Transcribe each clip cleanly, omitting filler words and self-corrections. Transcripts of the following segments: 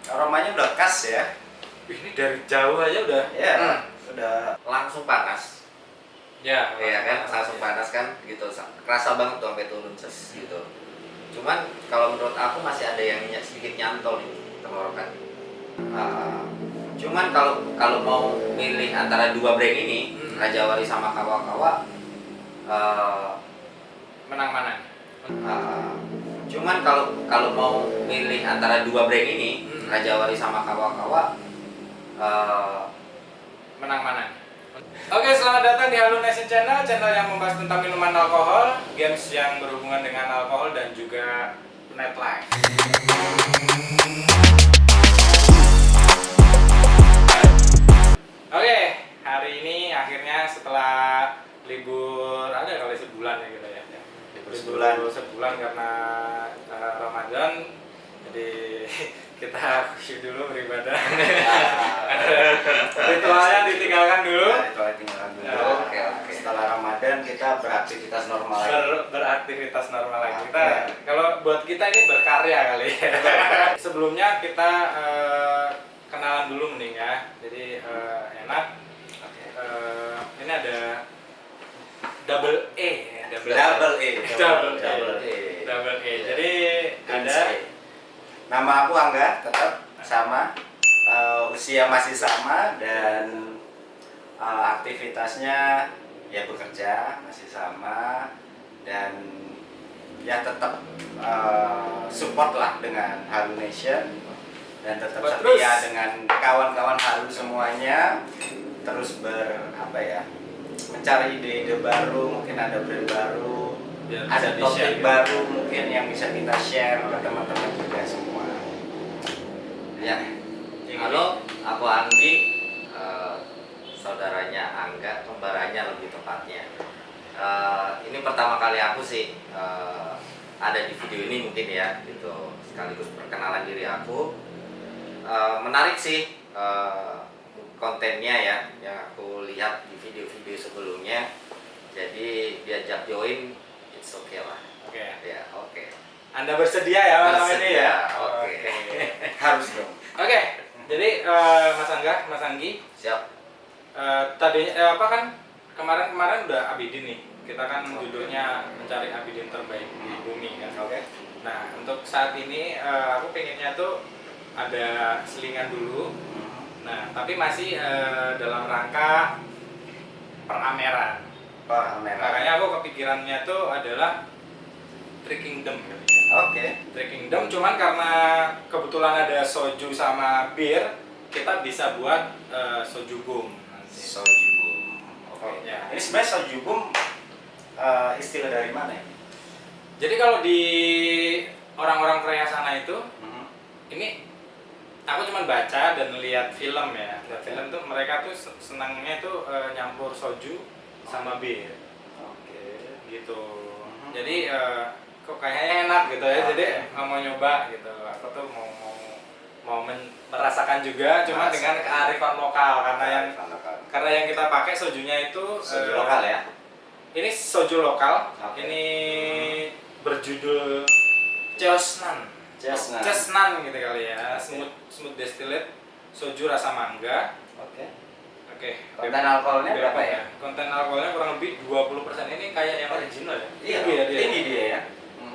Aromanya udah khas ya. Ini dari jauh aja udah. Ya, udah langsung panas. Ya, Iya kan, langsung panas kan gitu. Kerasa banget tuh sampai turun gitu. Cuman kalau menurut aku masih ada yang sedikit nyantol nih tenggorokan. Cuman kalau mau milih antara dua brand ini, Raja Wali sama Kawa-Kawa, menang mana? Cuman kalau mau milih antara dua brand ini, Raja Wali sama Kawa-Kawa, menang mana? Oke, selamat datang di Halo Nation Channel yang membahas tentang minuman alkohol, games yang berhubungan dengan alkohol dan juga nightlife. Oke, hari ini akhirnya setelah libur ada kali sebulan ya gitu ya. Libur sebulan karena Ramadan. Jadi kita khusyuk dulu beribadah. Ritualnya ditinggalkan dulu. Ritualnya tinggalkan dulu. Oke. Setelah Ramadan kita beraktivitas normal lagi. Beraktivitas normal lagi. Kita kalau buat kita ini berkarya kali ya. Sebelumnya kita kenalan dulu mending ya. Jadi enak. Ini ada double E. Jadi ada nama aku Angga, tetap sama, usia masih sama dan aktivitasnya ya bekerja masih sama dan ya tetap support lah dengan Halu Nation dan tetap setia dengan kawan-kawan Halu semuanya, terus mencari ide-ide baru, mungkin ada brand baru, ada topik baru mungkin yang bisa kita share ke teman-teman juga semua. Ya, halo, aku Andi, saudaranya Angga, kembarannya lebih tepatnya. Ini pertama kali aku sih ada di video ini mungkin ya, gitu. Sekaligus perkenalan diri aku. Menarik sih kontennya ya, yang aku lihat di video-video sebelumnya. Jadi diajak join, it's okay lah. Oke. Ya, oke. Anda bersedia ya malam ini ya? Oke. Harus dong. Oke. Jadi Mas Angga, Mas Anggi. Siap. Kemarin udah Abidin nih. Kita kan judulnya mencari Abidin terbaik di bumi kan. Oke. Nah, untuk saat ini aku pengennya tuh ada selingan dulu. Nah, tapi masih dalam rangka perameran. Makanya aku kepikirannya tuh adalah Three Kingdom. Oke. Three Kingdom cuman karena kebetulan ada soju sama bir, kita bisa buat soju boom. Soju boom. Oke. Ya. Ini sebenarnya soju boom istilah dari mana ya? Jadi kalau di orang-orang Korea sana itu, ini aku cuma baca dan lihat film ya. Lihat film tuh mereka tuh senangnya tuh nyampur soju sama bir. Oke. Gitu. Jadi kok kayaknya enak gitu ya. Jadi mau nyoba gitu. Aku tuh mau merasakan juga cuma dengan kearifan lokal karena yang kita pakai sojunya itu soju lokal ya. Ini soju lokal. Okay. Ini berjudul Cheosnan gitu kali ya. Smooth distillate soju rasa mangga. Oke. Konten alkoholnya berapa ya? Konten alkoholnya kurang lebih 20%. Ini kayak yang original ya. Tinggi dia ya.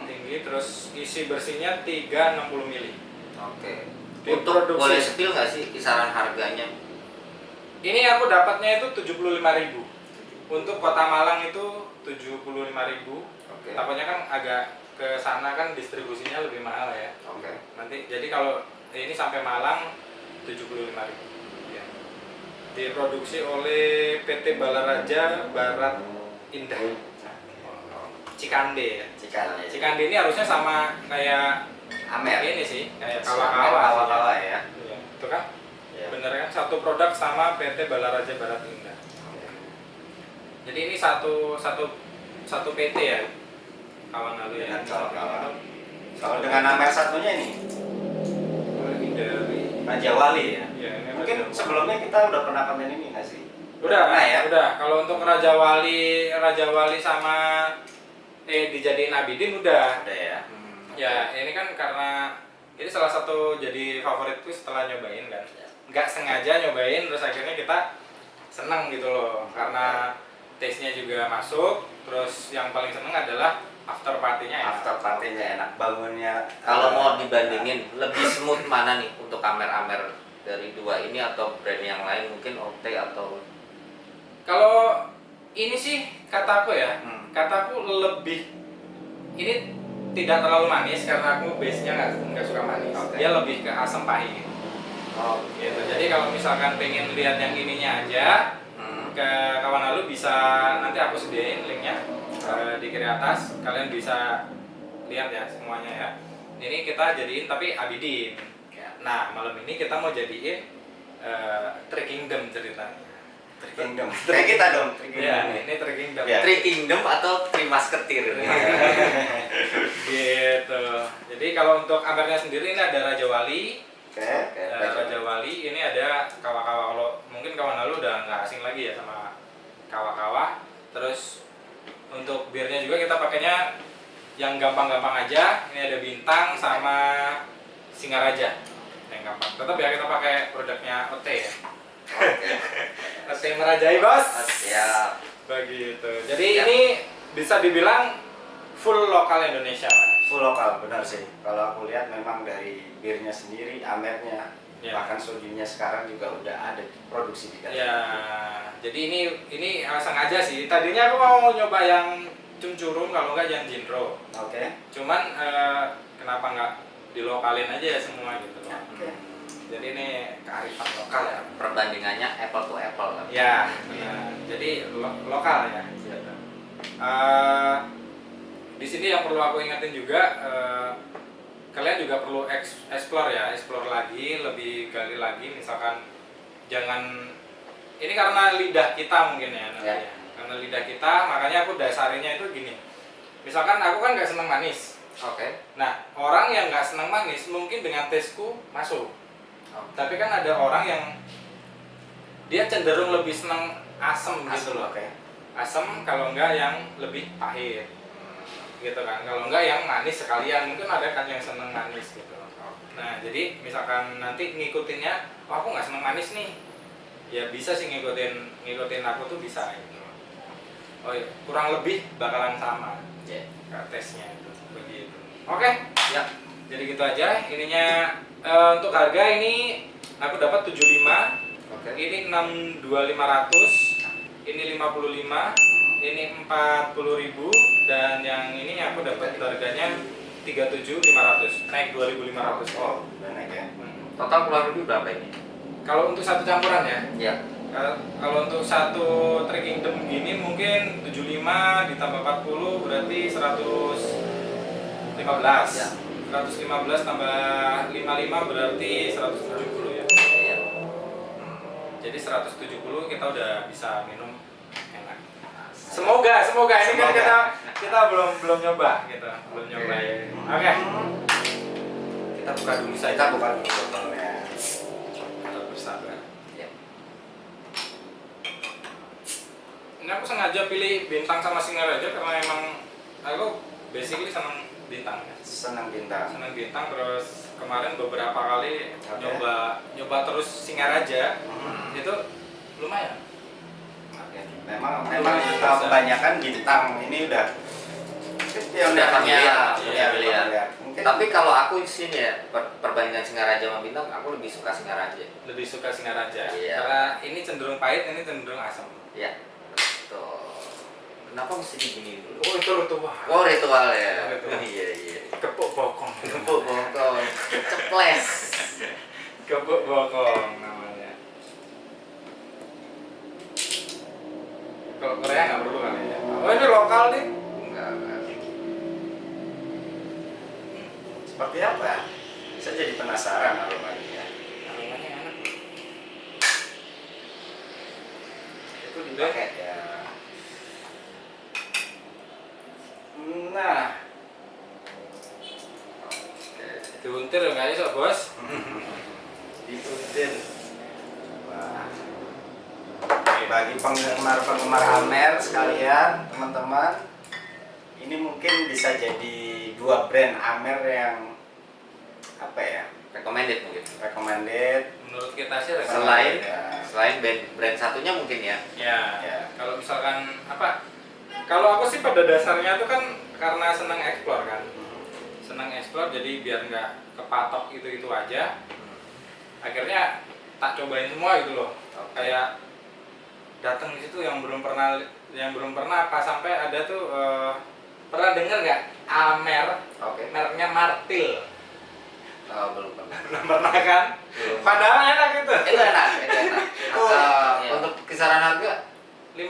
Tinggi, terus isi bersihnya 360 ml. Oke. Untuk boleh spill nggak sih kisaran harganya? Ini aku dapatnya itu 75.000. Untuk Kota Malang itu 75.000. Oke. Takutnya kan agak ke sana kan distribusinya lebih mahal ya. Oke. Nanti jadi kalau ini sampai Malang 75.000. Ya. Diproduksi oleh PT Balaraja Barat Indah. Cikande ya. Cikande ini harusnya sama kayak Amer. Ini sih kayak Kawa-Kawa ya. Iya, itu kan? Ya. Bener kan, satu produk sama PT Balaraja Barat Indah. Jadi ini satu PT ya. Kawan lalu ya. Kalau dengan Amer satunya ini dari Raja Wali ya. Iya, ini Mungkin Raja sebelumnya kita udah pernah komen ini nggak sih? Udah ya. Udah. Kalau untuk Raja Wali sama dijadiin Abidin udah. Udah ya. Ya, ini kan karena Ini salah satu jadi favoritku setelah nyobain kan. Nggak sengaja nyobain terus akhirnya kita seneng gitu loh, karena taste-nya juga masuk. Terus yang paling seneng adalah after party-nya enak. After party-nya enak, bangunnya. Kalau mau dibandingin lebih smooth mana nih untuk Amer dari dua ini atau brand yang lain, mungkin OT atau? Kalau ini sih kataku ya, Hmm. kataku lebih ini tidak terlalu manis karena aku base-nya nggak suka manis. Oke. Dia lebih ke asam pahit. Oh, Gitu. Jadi kalau misalkan pengen lihat yang ininya aja, ke kawan lalu bisa nanti aku sediain linknya di kiri atas, kalian bisa lihat ya semuanya ya. Ini kita jadiin tapi Abidin. Nah malam ini kita mau jadiin Three Kingdom ceritanya. Three Kingdom. Kayak kita dong. Three Kingdom. Ya, ini Three Kingdom. Ya. Three Kingdom atau Three Musketeer? Gitu. Jadi kalau untuk Amernya sendiri ini ada Raja Wali. Oke. Raja Wali ini ada kawa-kawa. Kalau mungkin kawan lalu udah nggak asing lagi ya sama kawa-kawa. Terus untuk birnya juga kita pakainya yang gampang-gampang aja. Ini ada bintang sama Singaraja yang gampang. Tetap ya kita pakai produknya OT ya. OT merajai bos. Siap. Begitu. Jadi Ya. ini bisa dibilang full lokal Indonesia mas. Full lokal, benar sih. Kalau aku lihat memang dari birnya sendiri, Amernya, Ya. bahkan sojunya sekarang juga udah ada produksi di dalam. Ya, jadi ini sengaja sih. Tadinya aku mau nyoba yang cumcurum kalau nggak yang jinro. Oke. Cuman kenapa nggak dilokalin aja ya semua gitu loh. Oke. Jadi ini kearifan lokal ya. Perbandingannya apple to apple kan? Ya, benar. Jadi lokal ya. Di sini yang perlu aku ingetin juga, kalian juga perlu explore ya, explore lagi, lebih gali lagi. Misalkan jangan ini karena lidah kita mungkin ya, nanti ya. Karena lidah kita, makanya aku dasarinya itu gini. Misalkan aku kan nggak seneng manis. Oke. Nah, orang yang nggak seneng manis mungkin dengan tesku masuk. Tapi kan ada orang yang dia cenderung lebih seneng asem gitu loh. Oke. Asem kalau enggak yang lebih pahit gitu kan, kalau enggak yang manis sekalian. Mungkin ada kan yang seneng manis gitu. Nah jadi misalkan nanti ngikutinnya, oh aku nggak seneng manis nih, ya bisa sih ngikutin aku tuh bisa gitu. Oh iya, kurang lebih bakalan sama tesnya itu begitu. Oke Ya. jadi gitu aja ininya. Untuk harga ini aku dapat 75. Oke. Ini 62.500, ini 55, ini 40.000, dan yang ini aku dapat harganya 37.500, naik 2.500. Oh, udah naik ya. Total kurang lebih berapa ini? Kalau untuk satu campuran ya, Ya. kalau untuk satu Three Kingdom gini mungkin 75 ditambah 40 berarti 115. Ya. 115 tambah 55 berarti 170 ya. Iya. Jadi 170 kita udah bisa minum enak. Semoga ini kan kita belum nyoba gitu, belum nyobain. Oke. Kita buka dulu saja. Kita bukan botolnya. Tetap bersabar. Ya. Ini aku sengaja pilih bintang sama Singaraja karena emang aku basically seneng bintang ya. Senang bintang. Seneng bintang, terus kemarin beberapa kali Oke. nyoba terus Singaraja. Itu lumayan. Oke. Memang kebanyakan bintang ini udah Udah familiar, Iya, familiar. Mungkin Tapi kalau aku sini ya, perbandingan Singaraja sama Bintang, aku lebih suka Singaraja. Lebih suka Singaraja. Iya. Karena ini cenderung pahit, ini cenderung asam. Ya. Betul. Kenapa mesti digini dulu? Oh, itu ritual. Oh, ritual ya. Ritual. Iya, iya. Kepuk bokong. Gempuk bokong. Ceples. Kepuk bokong namanya. Kalau Korea nggak perlu kali ya. Oh, ini lokal nih. Enggak. seperti apa? Saya jadi penasaran aromanya. Aromanya enak. Itu dipakai ya. Nah, Diuntir nggak iso, Bos? dituntin. Wah. Bagi penggemar-penggemar Amer sekalian, teman-teman, ini mungkin bisa jadi dua brand Amer yang apa ya, recommended mungkin. recommended. Menurut kita sih Selain Ya. selain brand satunya mungkin ya. ya, Ya. kalau misalkan apa? Kalau aku sih pada dasarnya tuh kan karena senang explore kan. Senang explore jadi biar nggak kepatok itu aja. Akhirnya tak cobain semua gitu loh. Oke. Kayak datang di situ yang belum pernah apa sampai ada tuh pernah denger nggak Amer Oke. mereknya Martil. Belum pernah. Belum pernah kan? Belum. Padahal enak gitu. Itu enak, itu enak. Iya. Untuk kisaran harga 50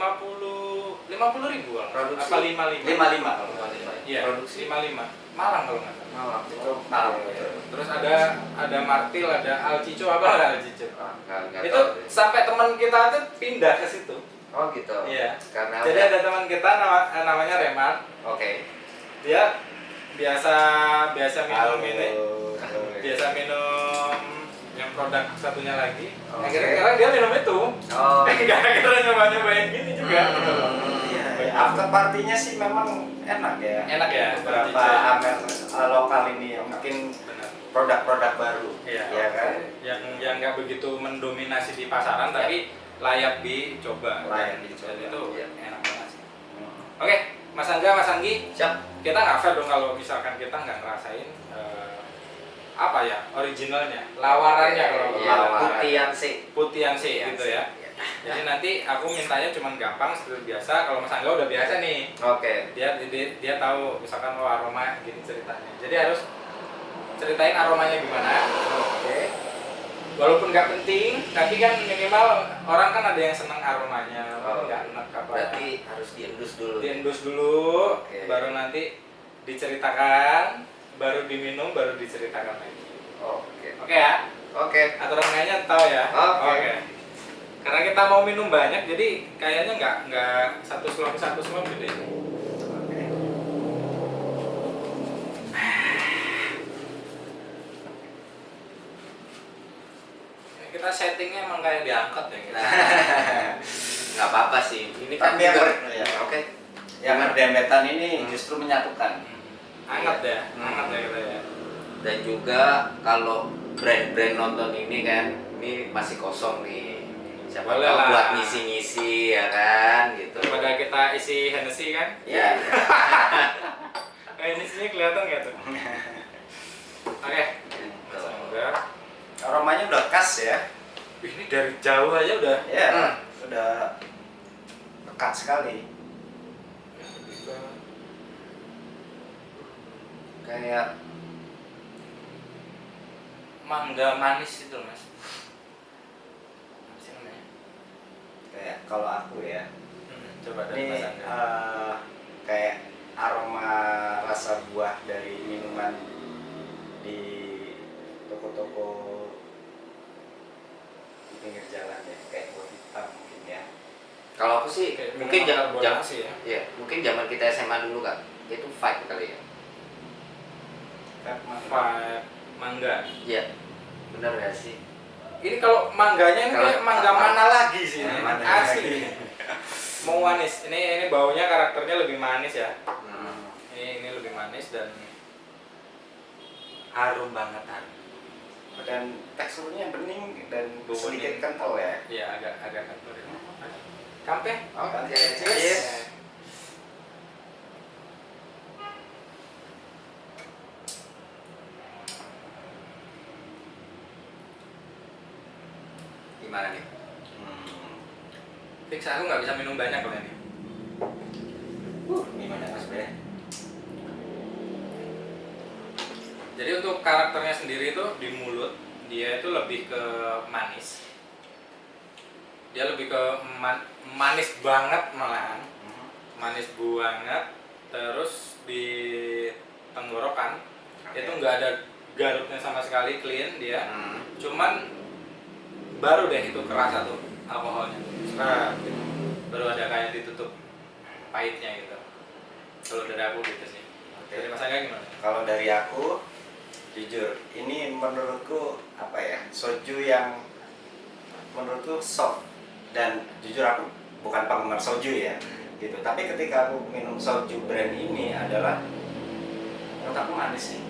ribu Produksi? apa 55? 55 kalau nggak 55. salah. Iya, Produksi? 55. Malang kalau nggak salah. Malang. Itu Malang, betul. Terus ada Martil, ada Alcico apa nggak Alcico? Nggak Itu tahu deh. sampai teman kita tuh pindah ke situ. Oh gitu. Iya. Karena Jadi ada teman kita namanya Remar. Oke. Dia biasa minum Halo. ini, biasa minum yang produk satunya lagi. Oke. Akhirnya sekarang dia minum itu. Oh. Gara-gara nyobain gini juga. Iya, ya. After partinya sih memang enak ya. Enak ya, Beberapa Cice. Amer lokal ini yang mungkin Benar. produk-produk baru. Iya. Ya kan? Yang nggak begitu mendominasi di pasaran tapi layak dicoba. Layak dicoba. Dan itu Iya. enak banget sih. Oke, Mas Angga, Mas Anggi, Siap. kita nggak fair dong kalau misalkan kita nggak ngerasain apa ya originalnya, lawarannya kalau Iya, Lawaran. putihan sih. putihan sih gitu ya. Iya. Jadi nanti aku mintanya cuma gampang seperti biasa. Kalau Mas Angga udah biasa nih, Oke. dia tahu misalkan aroma gini ceritanya. Jadi harus ceritain aromanya gimana. Oke. Walaupun nggak penting, tapi kan minimal orang kan ada yang senang aromanya, Oh, nggak enak apa. Berarti harus diendus dulu. Diendus dulu, Oke. baru nanti diceritakan, baru diminum, baru diceritakan lagi. Oke. Oke ya, Oke. aturan mainnya tahu ya. Oke. Karena kita mau minum banyak, jadi kayaknya nggak satu slot gitu ya. Oke. Kita settingnya emang kayak diangkat ya. Gitu. Nggak apa-apa sih. Ini kan Tapi yang juga. ya. Oke. Yang berdempetan ini justru menyatukan. Hangat ya, hangat ya kita ya. Dan juga kalau brand-brand nonton ini kan, ini masih kosong nih. Siapa Boleh tahu lah. buat ngisi-ngisi ya kan, gitu. Daripada kita isi Hennessy kan, Ya. ini sini kelihatan nggak tuh? Oke, Gitu. semoga. Aromanya udah khas ya. Ini dari jauh aja udah. Ya, Hmm. sudah pekat sekali. Kayak Mangga manis itu mas. Apa sih namanya? Kayak kalau aku ya, Coba dari ini Mas Angga. kayak aroma rasa buah dari minuman di toko-toko di pinggir jalan ya, kayak buah hitam mungkin ya. kalau aku sih Kayak mungkin minuman jam karbonasi ya. ya, mungkin zaman kita SMA dulu kan. Itu vibe kali ya. Vibe mangga. Iya. Bener ya sih? Ini kalau mangganya ini Kalau- kayak mangga mana lagi sih ini? Mana Asli. lagi. Mau manis. Ini baunya karakternya lebih manis ya. Hmm. Ini lebih manis dan harum banget harum. Dan teksturnya bening dan Bening. sedikit kental ya. Iya agak kental. Kampe. Oke. Cheers. Gimana nih? Fix aku nggak bisa minum banyak loh ini. Gimana Mas Bre? Jadi untuk karakternya sendiri itu di mulut dia itu lebih ke manis. Dia lebih ke manis banget malahan. Manis banget. Terus di tenggorokan itu nggak ada garutnya sama sekali, clean dia. Cuman baru deh itu kerasa tuh alkoholnya. Gitu. Baru ada kayak ditutup pahitnya gitu. Kalau dari aku gitu sih. Oke. Dari Mas Angga gimana? Kalau dari aku, jujur, ini menurutku apa ya, soju yang menurutku soft. Dan jujur aku bukan penggemar soju ya, gitu. Tapi ketika aku minum soju brand ini adalah menurut aku manis sih.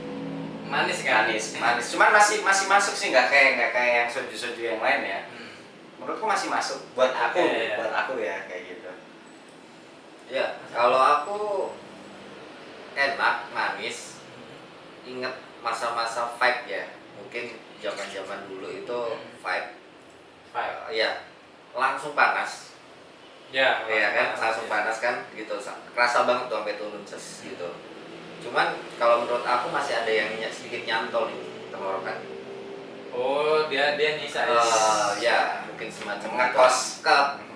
Manis kan? Manis. Cuman masih masuk sih, nggak kayak yang soju yang lain ya. Menurutku masih masuk buat aku, ya kayak gitu. Ya, kalau aku enak, manis. Ingat masa-masa vibe ya. Mungkin zaman-zaman dulu itu vibe. Ya, langsung panas. Ya, Kan, langsung panas kan gitu. Kerasa banget tuh sampai turun gitu. Cuman kalau menurut aku masih ada yang sedikit nyantol nih tenggorokan. Oh, dia nyisa. Ya, mungkin semacam ngekos.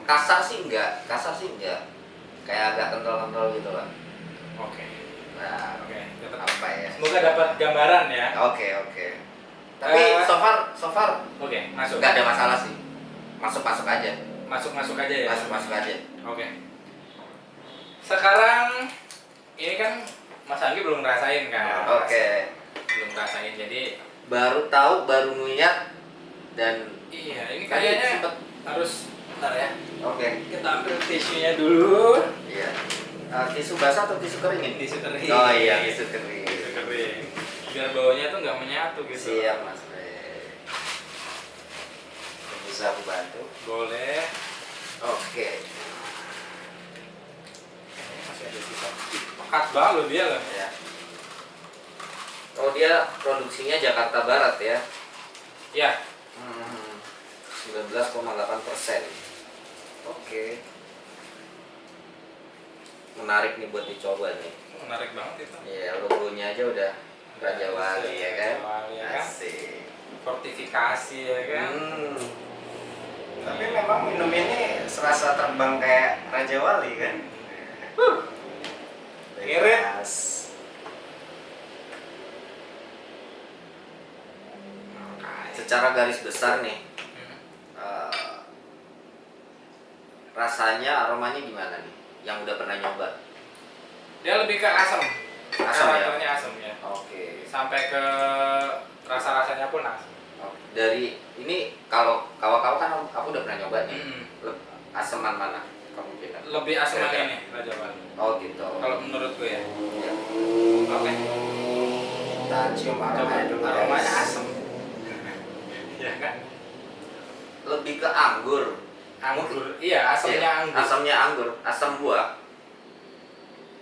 Kasar sih enggak. Kayak agak kental-kental gitu lah. Oke. Nah, apa ya? Semoga dapat gambaran ya. Oke. Tapi so far Oke, masuk. enggak ada masalah sih. Masuk aja. Masuk aja ya. Masuk aja. Oke. Sekarang ini kan Mas Anggi belum ngerasain kan? Oke. Belum ngerasain, jadi Baru tahu, baru ngeliat dan iya, ini tadi kayaknya sempet. harus bentar ya. Oke. Kita ambil tisunya dulu. Iya. Tisu basah atau tisu kering ini? Tisu kering. Oh iya, tisu kering. Tisu kering. Biar baunya tuh nggak menyatu gitu. Siap, Mas. Bisa aku bantu? Boleh. Oke. Masih ada sisa. Pekat banget loh dia loh. Ya. Oh, dia produksinya Jakarta Barat ya. Ya. 19,8%. Oke. Menarik nih buat dicoba nih. Menarik banget itu. Iya, logonya aja udah Raja Wali ya kan. Raja Wali ya kan. Asik. Fortifikasi ya kan. Tapi memang minum ini serasa terbang kayak Raja Wali kan. Ngirit. Secara garis besar nih, rasanya, aromanya gimana nih? Yang udah pernah nyoba? Dia lebih ke asam. Asam ya? Karakternya asam ya. Oke. Sampai ke rasa-rasanya pun asam. Dari ini kalau kawa-kawa kan aku udah pernah nyoba nih. Aseman mana kamu kira? Lebih asam ini Raja Wali. Oh gitu. Kalau menurut gue ya. Ya. Oke. Kita cium aromanya dulu. Aromanya guys. asam. Ya kan? Lebih ke anggur. Anggur. Iya, asamnya Iya, anggur. Asamnya anggur, asam buah.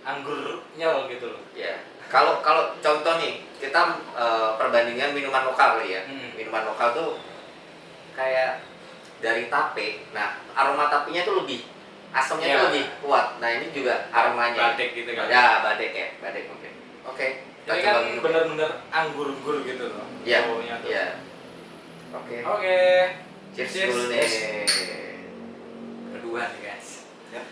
Anggur nyel gitu loh. Ya. Kalau contoh nih, kita perbandingan minuman lokal nih ya. Minuman lokal tuh kayak dari tape. Nah, aroma tapenya tuh lebih asamnya tuh lebih kuat. Nah, ini juga aromanya. Badek gitu kan. Ya, badek mungkin. Oke. Ini kan bener-bener anggur-anggur gitu loh. Iya. Baunya tuh. Iya. Oke. Oke. Cheers dulu nih. Kedua nih guys. Ya.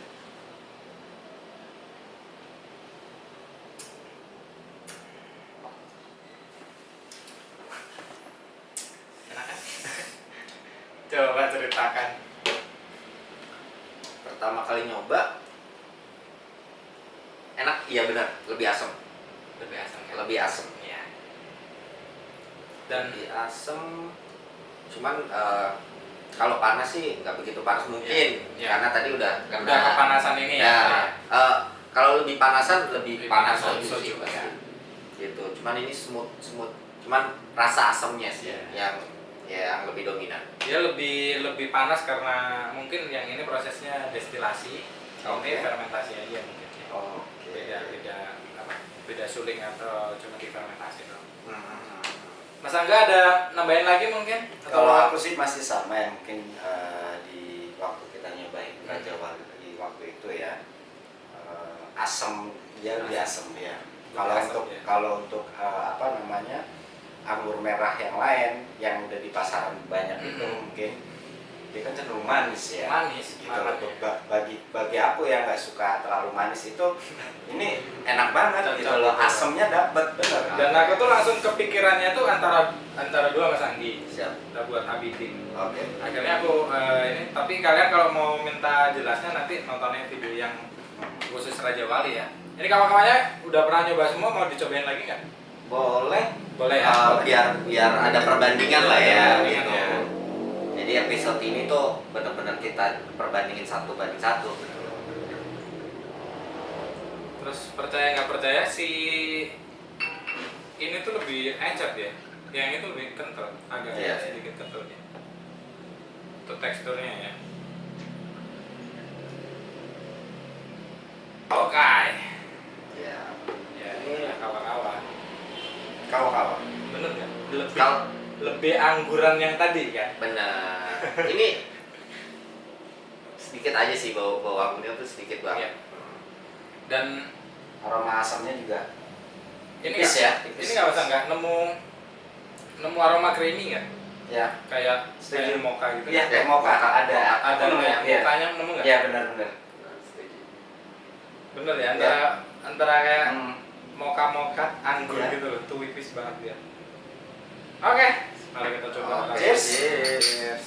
Enak kan? Coba ceritakan. Pertama kali nyoba enak, iya benar, lebih asam. Lebih asam kan? Lebih asam. Iya. Dan Lebih asam. Cuman kalau panas sih nggak begitu panas mungkin, Iya. karena tadi udah kepanasan ini ya. Kalau lebih panasan lebih panas soju soju ya. pasti. Gitu. Cuman ini smooth. Cuman rasa asamnya sih Iya. yang lebih dominan. Dia lebih panas karena mungkin yang ini prosesnya destilasi, kalau ini fermentasi aja mungkin. Beda suling atau cuma difermentasi doang. Mas Angga ada nambahin lagi mungkin? Kalau aku sih masih sama ya, mungkin di waktu kita nyobain Raja Wali di waktu itu ya, asam, dia lebih asam ya. Kalau untuk apa namanya, anggur merah yang lain yang udah di pasaran banyak itu mungkin dia kan cenderung manis ya. Manis Gitu loh. Bagi aku yang nggak suka terlalu manis itu, ini enak banget gitu loh, asamnya dapet bener. Dan aku tuh langsung kepikirannya tuh antara dua Mas Anggi. Siap. Kita buat Abidin. Oke. Akhirnya aku ini, tapi kalian kalau mau minta jelasnya nanti nontonnya video yang khusus Raja Wali ya. Ini kawan-kawannya udah pernah nyoba semua, mau dicobain lagi nggak? Boleh ya. biar ada perbandingan lah ya Perbandingan gitu. ya. Jadi episode ini tuh benar-benar kita perbandingin 1:1. Terus percaya nggak percaya si ini tuh lebih encer ya. Yang itu lebih kental, agak Iya, sedikit kental ya. Untuk teksturnya ya. Oke. Ya. Ya, ini kawan-kawan. Kawa-kawa. Bener nggak? Lebih Kalau lebih angguran yang tadi kan? benar. Ini sedikit aja sih bau anggurnya tuh sedikit Iya. banget. Dan Aroma asamnya juga ini Tipis nggak- ya, tipis. Ini nggak usah nggak nemu aroma creamy nggak? ya. Kayak Setuju. mocha gitu. Iya, kayak mocha ada. Ada Nemu, kayak iya. mukanya nemu nggak? Iya, benar-benar. Bener ya, antara kayak Hmm. mocha anggur Iya. gitu loh, tipis banget ya. Oke, mari kita coba. Oke. Cheers. Cheers.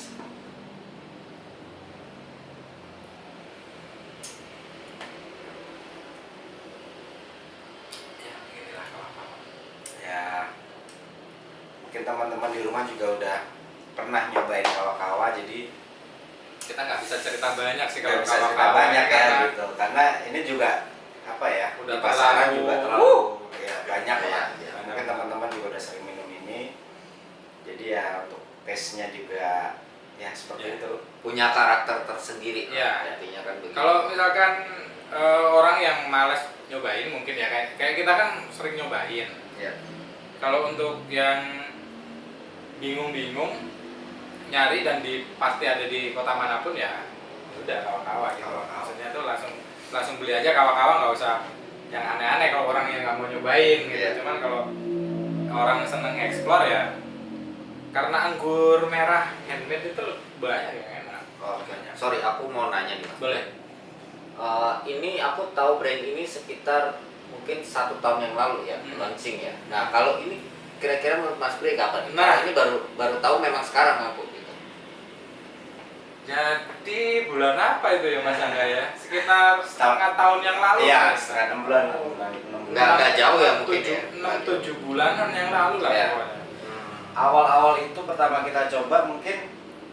Ya, inilah kawan-kawan. Ya, mungkin teman-teman di rumah juga udah pernah nyobain kawa-kawa, jadi Kita nggak bisa cerita banyak sih nggak kalau bisa cerita kawan-kawan banyak ya karena gitu, karena ini juga apa ya, Udah di pasaran terlalu- juga terlalu ya banyak Iya, lah. iya. Mungkin teman-teman juga udah sering minum ini, jadi ya untuk taste-nya juga ya seperti Iya. itu. Punya karakter tersendiri. Iya. Artinya kan begitu. kalau misalkan orang yang males nyobain mungkin ya kayak kita kan sering nyobain. ya. Kalau untuk yang bingung-bingung nyari dan pasti ada di kota manapun ya udah kawa-kawa gitu. Kawa-kawa. Maksudnya tuh langsung beli aja kawa-kawa, nggak usah yang aneh-aneh kalau orang yang nggak mau nyobain gitu. Iya. Cuman kalau orang seneng explore ya karena anggur merah handmade itu banyak yang enak. Oke. Sorry, aku mau nanya nih Mas. Boleh. Ini aku tahu brand ini sekitar mungkin 1 tahun yang lalu ya, launching ya. Nah, kalau ini kira-kira menurut Mas Bre kapan? Nah. Karena ini baru tahu memang sekarang aku gitu. Jadi bulan apa itu ya Mas Angga ya? Sekitar setengah tahun yang lalu. Iya, Mas. setengah 6 bulan, 6 bulan. Nggak jauh ya mungkin ya. 6-7 bulanan yang lalu lah Iya. pokoknya. Awal-awal itu pertama kita coba mungkin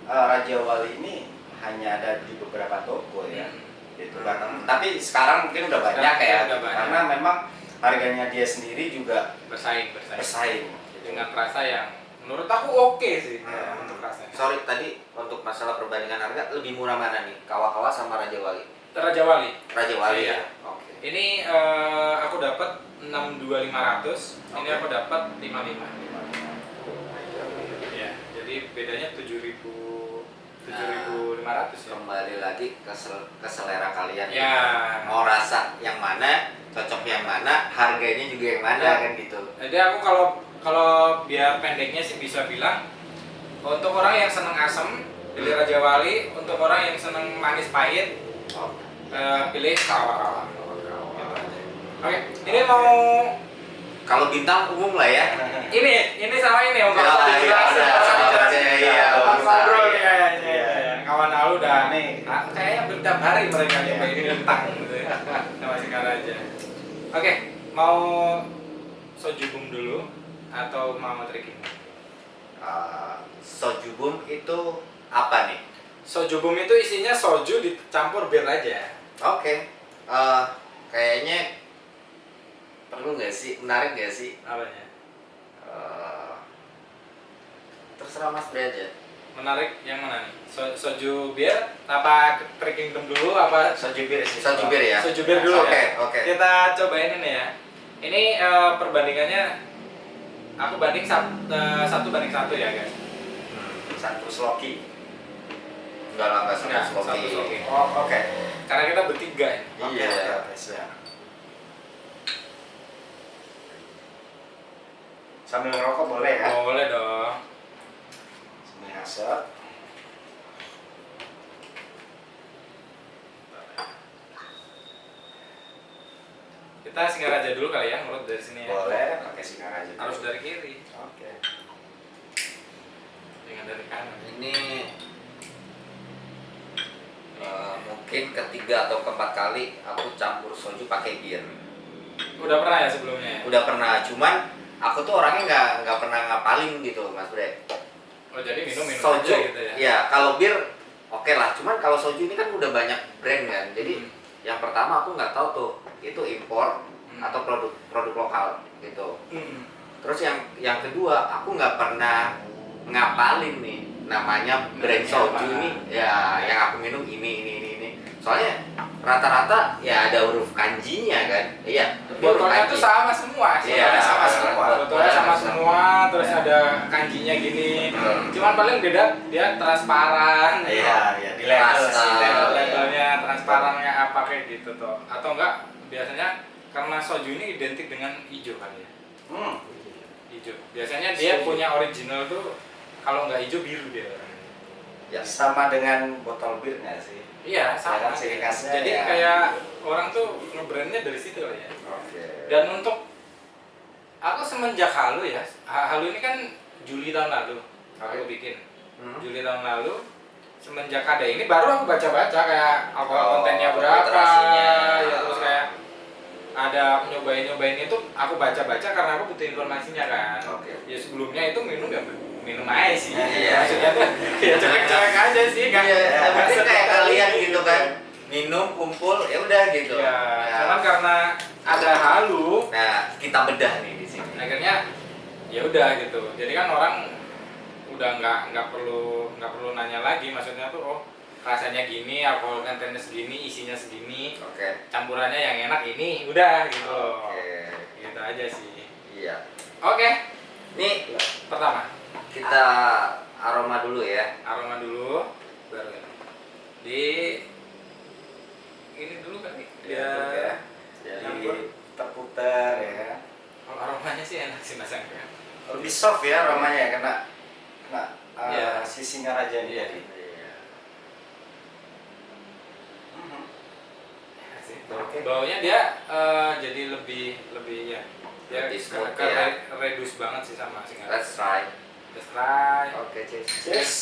Raja Wali ini hanya ada di beberapa toko ya. Gitu kan. Tapi sekarang mungkin udah banyak Sekarang ya. udah banyak. Karena memang harganya dia sendiri juga Bersaing. bersaing. Gitu. Dengan rasa yang menurut aku oke sih ya, Hmm. untuk rasanya. Sorry, tadi untuk masalah perbandingan harga lebih murah mana nih? Kawa-kawa sama Raja Wali? Raja Wali. Raja Wali Iya. ya. Oke. Ini aku dapat 62.500. Ini Oke. aku dapat 55. Ya, jadi bedanya 7.500 ya. Kembali lagi ke selera kalian. Ya. Mau rasa yang mana, cocok yang mana, harganya juga yang mana Ya. kan gitu. Jadi aku kalau biar pendeknya sih bisa bilang untuk orang yang seneng asem pilih Raja Wali, untuk orang yang seneng manis pahit pilih kawa-kawa. Gitu aja. Oke, ini mau Kalau bintang umum lah ya. ini sama ini om Ya, Pak iya, iya, Teman bisa. ngobrol Iya. ya, iya. Kawan Alu udah Nih. kayaknya bertiap hari mereka nyoba ini bintang gitu ya. Sama sekali aja. Oke, mau soju bum dulu atau mau trekking? Soju bum itu apa nih? Soju bum itu isinya soju dicampur bir aja. Oke. Kayaknya perlu nggak sih? Menarik nggak sih? Apanya? Terserah Mas Bre aja. Menarik yang mana nih? Soju bir apa trekking dulu apa Soju bir sih. Soju bir ya. soju bir dulu Oke, ya? oke. Kita cobain ini ya. Ini perbandingannya aku banding 1:1 ya guys. Satu sloki. Enggak lah, nggak Enggak, sama satu sloki. sloki. Oh, oke. Karena kita bertiga ya. Oke, Iya. oke, siap. Sambil ngerokok boleh ya? Boleh dong. Sambil ngasut. Kita singgah aja dulu kali ya, menurut dari sini ya. Boleh, pakai sinar aja. Harus dari kiri, Oke. jangan dari kanan. Ini mungkin ketiga atau keempat kali aku campur soju pakai bir. Udah pernah ya sebelumnya ya? Udah pernah, cuman aku tuh orangnya nggak pernah ngapalin gitu Mas Bre. Oh jadi minum Soju, aja gitu ya? ya kalau bir oke lah, cuman kalau soju ini kan udah banyak brand kan, jadi yang pertama aku nggak tahu tuh itu impor Hmm. atau produk lokal gitu. Terus yang kedua, aku nggak pernah ngapalin nih namanya brand soju nih. Ya, yang aku minum ini. Soalnya rata-rata ya ada huruf kanjinya kan. Iya, huruf Botolnya tuh kanji. sama semua sih. Iya, sama semua. Botolnya sama semua, terus ada kanjinya gini. Cuman paling beda dia transparan. Iya, di label Rasa. sih, Labelnya transparannya apa kayak gitu tuh. Atau enggak biasanya karena soju ini identik dengan hijau kali ya. Hijau. Biasanya dia punya original tuh kalau nggak hijau biru dia. Ya. Sama dengan botol bir nggak sih? Iya, sama. kan ciri khasnya Jadi ya. kayak orang tuh nge-brandnya dari situ kali ya. Oke. Dan untuk aku semenjak Halu ya, Halu ini kan Juli tahun lalu aku bikin. Juli tahun lalu semenjak ada ini baru aku baca-baca kayak kontennya berapa, literasinya. ya terus kayak ada nyobain itu aku baca-baca karena aku butuh informasinya kan. Oke. Ya sebelumnya itu minum aja sih. Iya. Maksudnya tuh ya cuek-cuek aja sih kan. Iya, yang penting Setiap kayak kali kalian gitu kan. Minum, kumpul, ya udah gitu. Ya, Ya. cuman karena ada Halu, Nah, kita bedah nih di sini. akhirnya ya udah gitu. Jadi kan orang udah nggak perlu nanya lagi, maksudnya tuh oh rasanya gini, alkohol kontennya segini, isinya segini, Oke. campurannya yang enak ini, udah gitu loh. Oke. Gitu aja sih. Iya. Oke, Nih pertama kita aroma dulu ya. aroma dulu, baru ini. Di ini dulu kali. Ya. Jadi terputar ya. Kalau aromanya sih enak sih Mas Angga. Lebih soft ya aromanya kena Iya. si Singaraja ini Iya. tadi. Enak sih. Oke. Baunya dia jadi lebih ya. Dia Lebih smooth ya. reduce banget sih sama Singaraja. Let's try. Let's try. Oke, cheers. Cheers.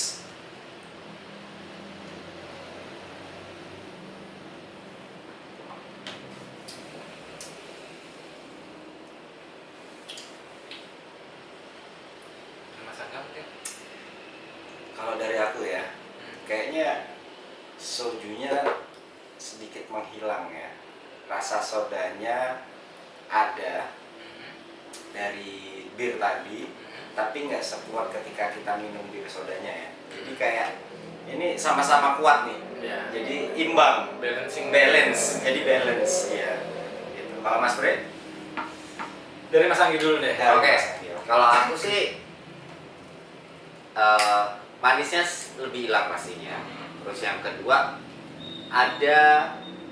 Mas Angga mungkin. Kalau dari aku ya, kayaknya sojunya sedikit menghilang ya. Rasa sodanya ada dari bir tadi, tapi nggak sekuat ketika kita minum bir sodanya ya. Jadi kayak ini sama-sama kuat nih. Ya. Jadi imbang, balance. Jadi balance ya. Gitu. Kalau Mas Bre? Dari Mas Anggi dulu deh. Dari Oke. Mas Anggi, oke. Kalau aku sih manisnya lebih hilang pastinya. Terus yang kedua ada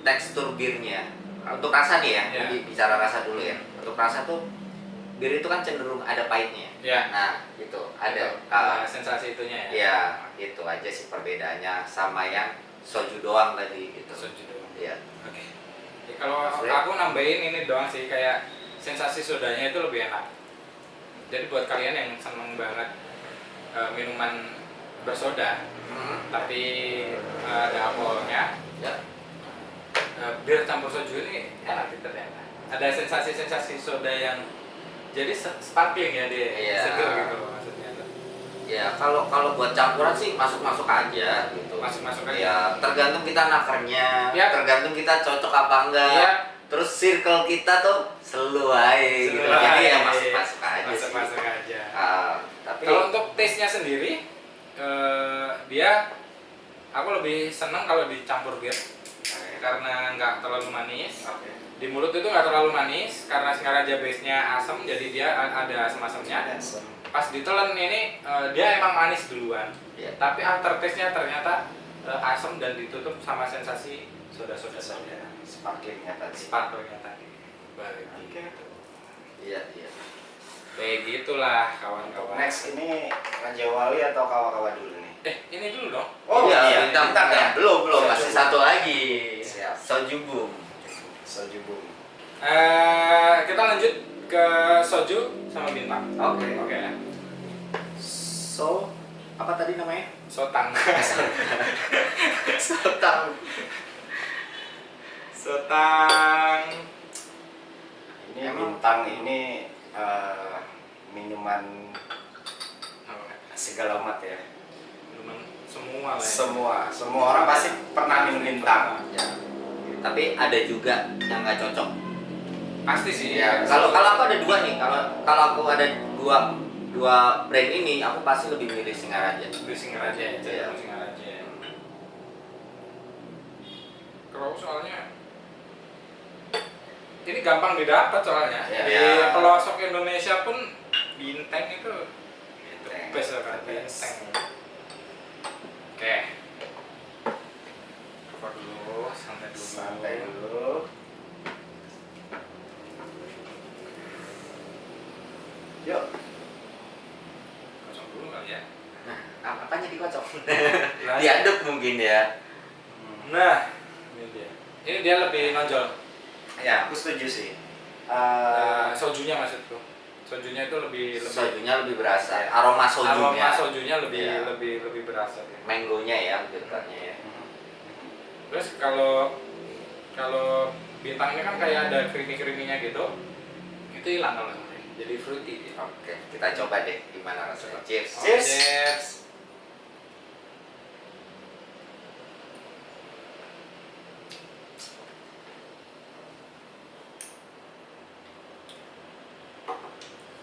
tekstur birnya. Untuk rasa nih ya, Ya. bicara rasa dulu ya. Untuk rasa tuh bir itu kan cenderung ada pahitnya. Ya. Nah, gitu. Ada. Sensasi itunya ya. Ya, itu aja sih perbedaannya sama yang soju doang tadi gitu. Soju doang. Iya. Oke. Ya, kalau Maksudnya? aku nambahin ini doang sih kayak sensasi sodanya itu lebih enak. Jadi buat kalian yang seneng banget minuman bersoda tapi ada alkoholnya, Ya. bir campur soju ini enak sih ternyata. Ada sensasi soda yang jadi sparkling ya dia, Iya. seger gitu maksudnya. Ya, kalau buat campuran sih masuk aja gitu. Masuk aja. Ya, tergantung kita nakernya, Ya. tergantung kita cocok apa enggak. Iya. Terus circle kita tuh selalu aja gitu. Selalu Jadi ya aja. masuk aja sih. Masuk aja. Tapi Kalau untuk taste-nya sendiri, dia aku lebih senang kalau dicampur bir karena nggak terlalu manis. Oke. Di mulut itu nggak terlalu manis karena Singaraja base-nya asam, jadi dia ada asam-asamnya. Pas ditelan ini dia emang manis duluan, Iya. tapi after taste-nya ternyata asam dan ditutup sama sensasi soda-soda Soda sparklingnya tadi. sparkle-nya tadi. Oke. iya. Begitulah kawan-kawan. Next ini Raja Wali atau kawa-kawa dulu nih? Ini dulu dong. Oh, iya, bintang bintang ya? Belum, Soju. masih satu lagi. Siap. Soju boom. Soju boom. Kita lanjut ke soju sama bintang. Oke. Oke. So, apa tadi namanya? Sotang. Sotang. Sotang. Ini Emang? bintang ini minuman segala umat ya. Minuman semua lah. Semua orang pasti pernah minum bintang. Ya. Tapi ada juga yang nggak cocok. Pasti sih. Ya, kalau aku ada dua nih, kalau aku ada dua brand ini, aku pasti lebih milih Singaraja. Beli Singaraja ya, Iya. Singaraja. Kalau soalnya ini gampang didapat soalnya. Iya. Di pelosok Indonesia pun Binteng itu Binteng. best lah kan, Binteng. Oke. Cover dulu, santai dulu. Santai dulu. Yuk. Kosong dulu kali ya. Nah, apanya dikocok? Nah, Diaduk mungkin ya. Nah, ini dia. Ini dia lebih nonjol. Ya, aku setuju sih. Sojunya maksudku. Sojunya itu lebih Sojunya lebih berasa, aroma sojunya. aroma sojunya lebih Iya. lebih berasa ya. Mangonya ya, dekatnya ya. Terus kalau Bintang ini kan kayak ada creamy-creaminya gitu. Itu hilang kalau ini. Jadi fruity gitu. Oke, kita coba deh gimana rasanya. Cheers. Cheers. Cheers.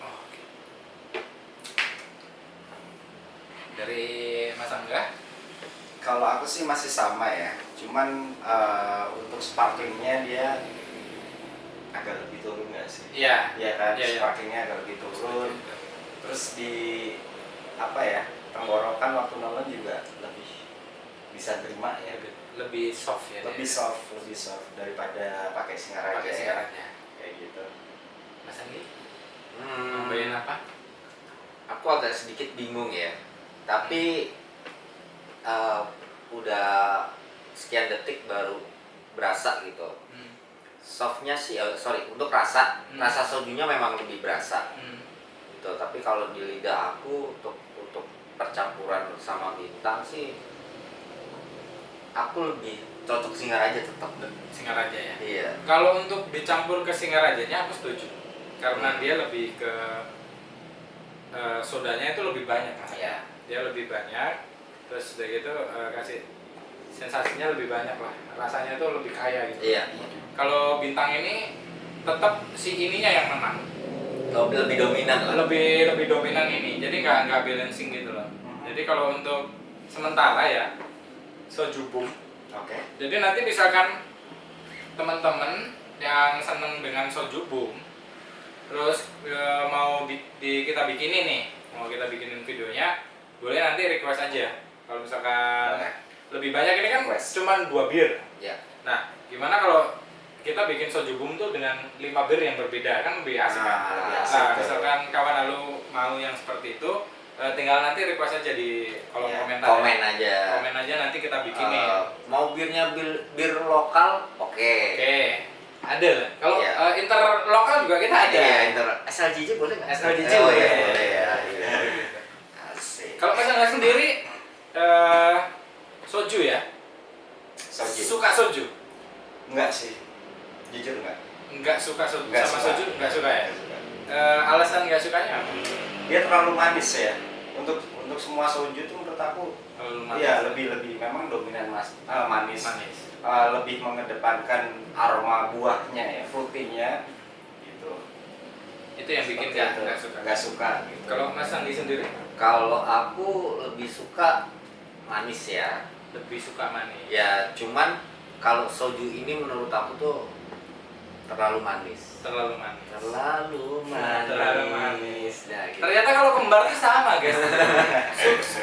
Oke. Dari Mas Angga, Kalau aku sih masih sama ya. Cuman untuk sparklingnya dia agak lebih turun nggak sih? iya. Iya kan, Iya, iya. sparklingnya agak lebih turun. Terus di apa ya, tenggorokan waktu nonton juga lebih bisa terima ya. Lebih soft ya. Lebih soft daripada pakai Singaraja. Pakai ya. Singaraja. Kayak gitu. Mas Andi, Hmm, nambahin apa? aku agak sedikit bingung ya. Tapi udah sekian detik baru berasa gitu. Softnya sih, untuk rasa sojunya memang lebih berasa gitu. Tapi kalau di lidah aku untuk percampuran sama Bintang sih, aku lebih cocok Singaraja tetap. Singaraja ya. Iya. Kalau untuk dicampur ke Singarajanya aku setuju. Karena dia lebih ke sodanya itu lebih banyak Mas. Iya. Dia lebih banyak. Terus udah gitu kasih sensasinya lebih banyak lah. Rasanya itu lebih kaya gitu. Iya. Kalau Bintang ini tetap si ininya yang menang. Lebih dominan lah. Lebih dominan ini. Jadi nggak balancing gitu loh. Jadi kalau untuk sementara ya soju boom. Oke. Jadi nanti misalkan teman-teman yang seneng dengan soju boom, terus mau kita bikinin nih, mau kita bikinin videonya, boleh nanti request aja. Kalau misalkan Boleh. lebih banyak ini kan Request. cuman 2 bir. Ya. Nah, gimana kalau kita bikin soju boom tuh dengan 5 bir yang berbeda, kan lebih asik kan? Lebih Nah, asik, betul. misalkan kawan lu mau yang seperti itu, tinggal nanti request aja di kolom Ya, komentar. Komen ya. aja. Komen aja nanti kita bikinin. Mau birnya bir lokal, oke. Oke, ada lah. Kalau Iya. interlokal juga kita ada. Iya, SLJJ boleh nggak? SLJJ Oh, boleh. iya, boleh ya. Iya. Asik. Kalau Mas Angga sendiri soju ya? Soju. Suka soju? Enggak sih. Jujur enggak. Enggak suka soju Nggak sama suka. soju? Enggak suka ya? Nggak suka. Alasan enggak sukanya apa? Dia terlalu manis ya. Untuk semua soju itu menurut aku Terlalu manis. iya lebih memang dominan manis. Manis. Lebih mengedepankan aroma buahnya ya, fruitynya gitu. Itu yang bikin Seperti itu. enggak suka. Nggak suka gitu. Kalau Mas Andi sendiri Kalau aku lebih suka manis ya. lebih suka manis. Ya, cuman kalau soju ini menurut aku tuh terlalu manis. Terlalu manis. Terlalu manis. Terlalu manis. Nah, gitu. Ternyata kalau kembar tuh sama, guys.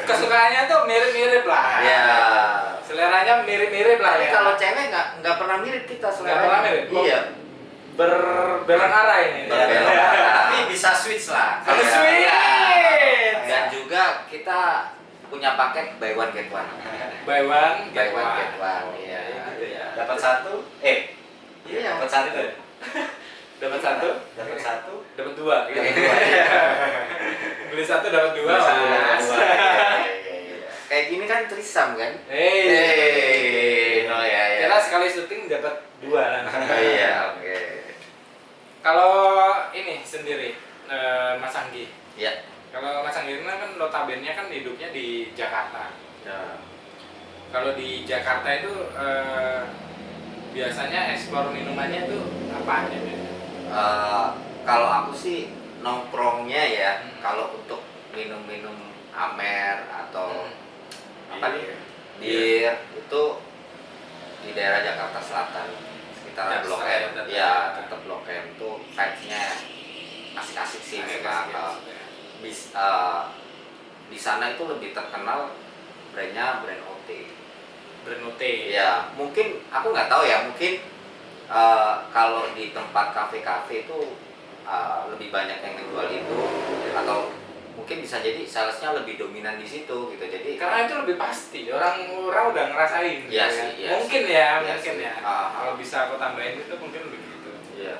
Kesukaannya tuh mirip-mirip lah. Ya. Seleranya mirip-mirip lah Tapi ya. kalau cewek nggak pernah mirip kita selera. pernah mirip? Iya. Berbelok arah ini. Berbelok arah. Tapi bisa switch lah. Ada Iya. switch. Dan juga kita punya paket buy one get one. Buy one, Buy get one one. get one. Iya. Gitu ya. Dapat satu, Iya. dapat satu, Dapat satu, dapat satu, dapat dua. Gitu. dapat dua. Iya. Beli satu dapat dua. Beli satu, dapat Mas. dua. Iya, iya. Kayak gini kan trisam kan? Hey. Oh ya ya. Kita sekali syuting dapat dua langsung. Oh iya, oke. Kalau ini sendiri Mas Anggi. Ya. Kalau Mas Anggi ini kan notabene kan hidupnya di Jakarta. Nah, Kalau di Jakarta itu biasanya ekspor minumannya itu apa aja? Kalau aku sih nongkrongnya ya, kalau untuk minum-minum Amer atau apa nih, bir itu di daerah Jakarta Selatan sekitar Blok M. Ya, tetap Blok M tuh vibes-nya asik-asik sih memang. Di sana itu lebih terkenal brandnya brand OT. Brand OT. Ya, mungkin aku nggak tahu ya, mungkin kalau di tempat kafe-kafe itu lebih banyak yang menjual itu, atau mungkin bisa jadi salesnya lebih dominan di situ gitu. Jadi karena itu lebih pasti orang udah ngerasain. Iya gitu sih, ya. iya Mungkin sih. ya, Iya mungkin sih. ya. Kalau bisa aku tambahin itu mungkin lebih gitu. Iya.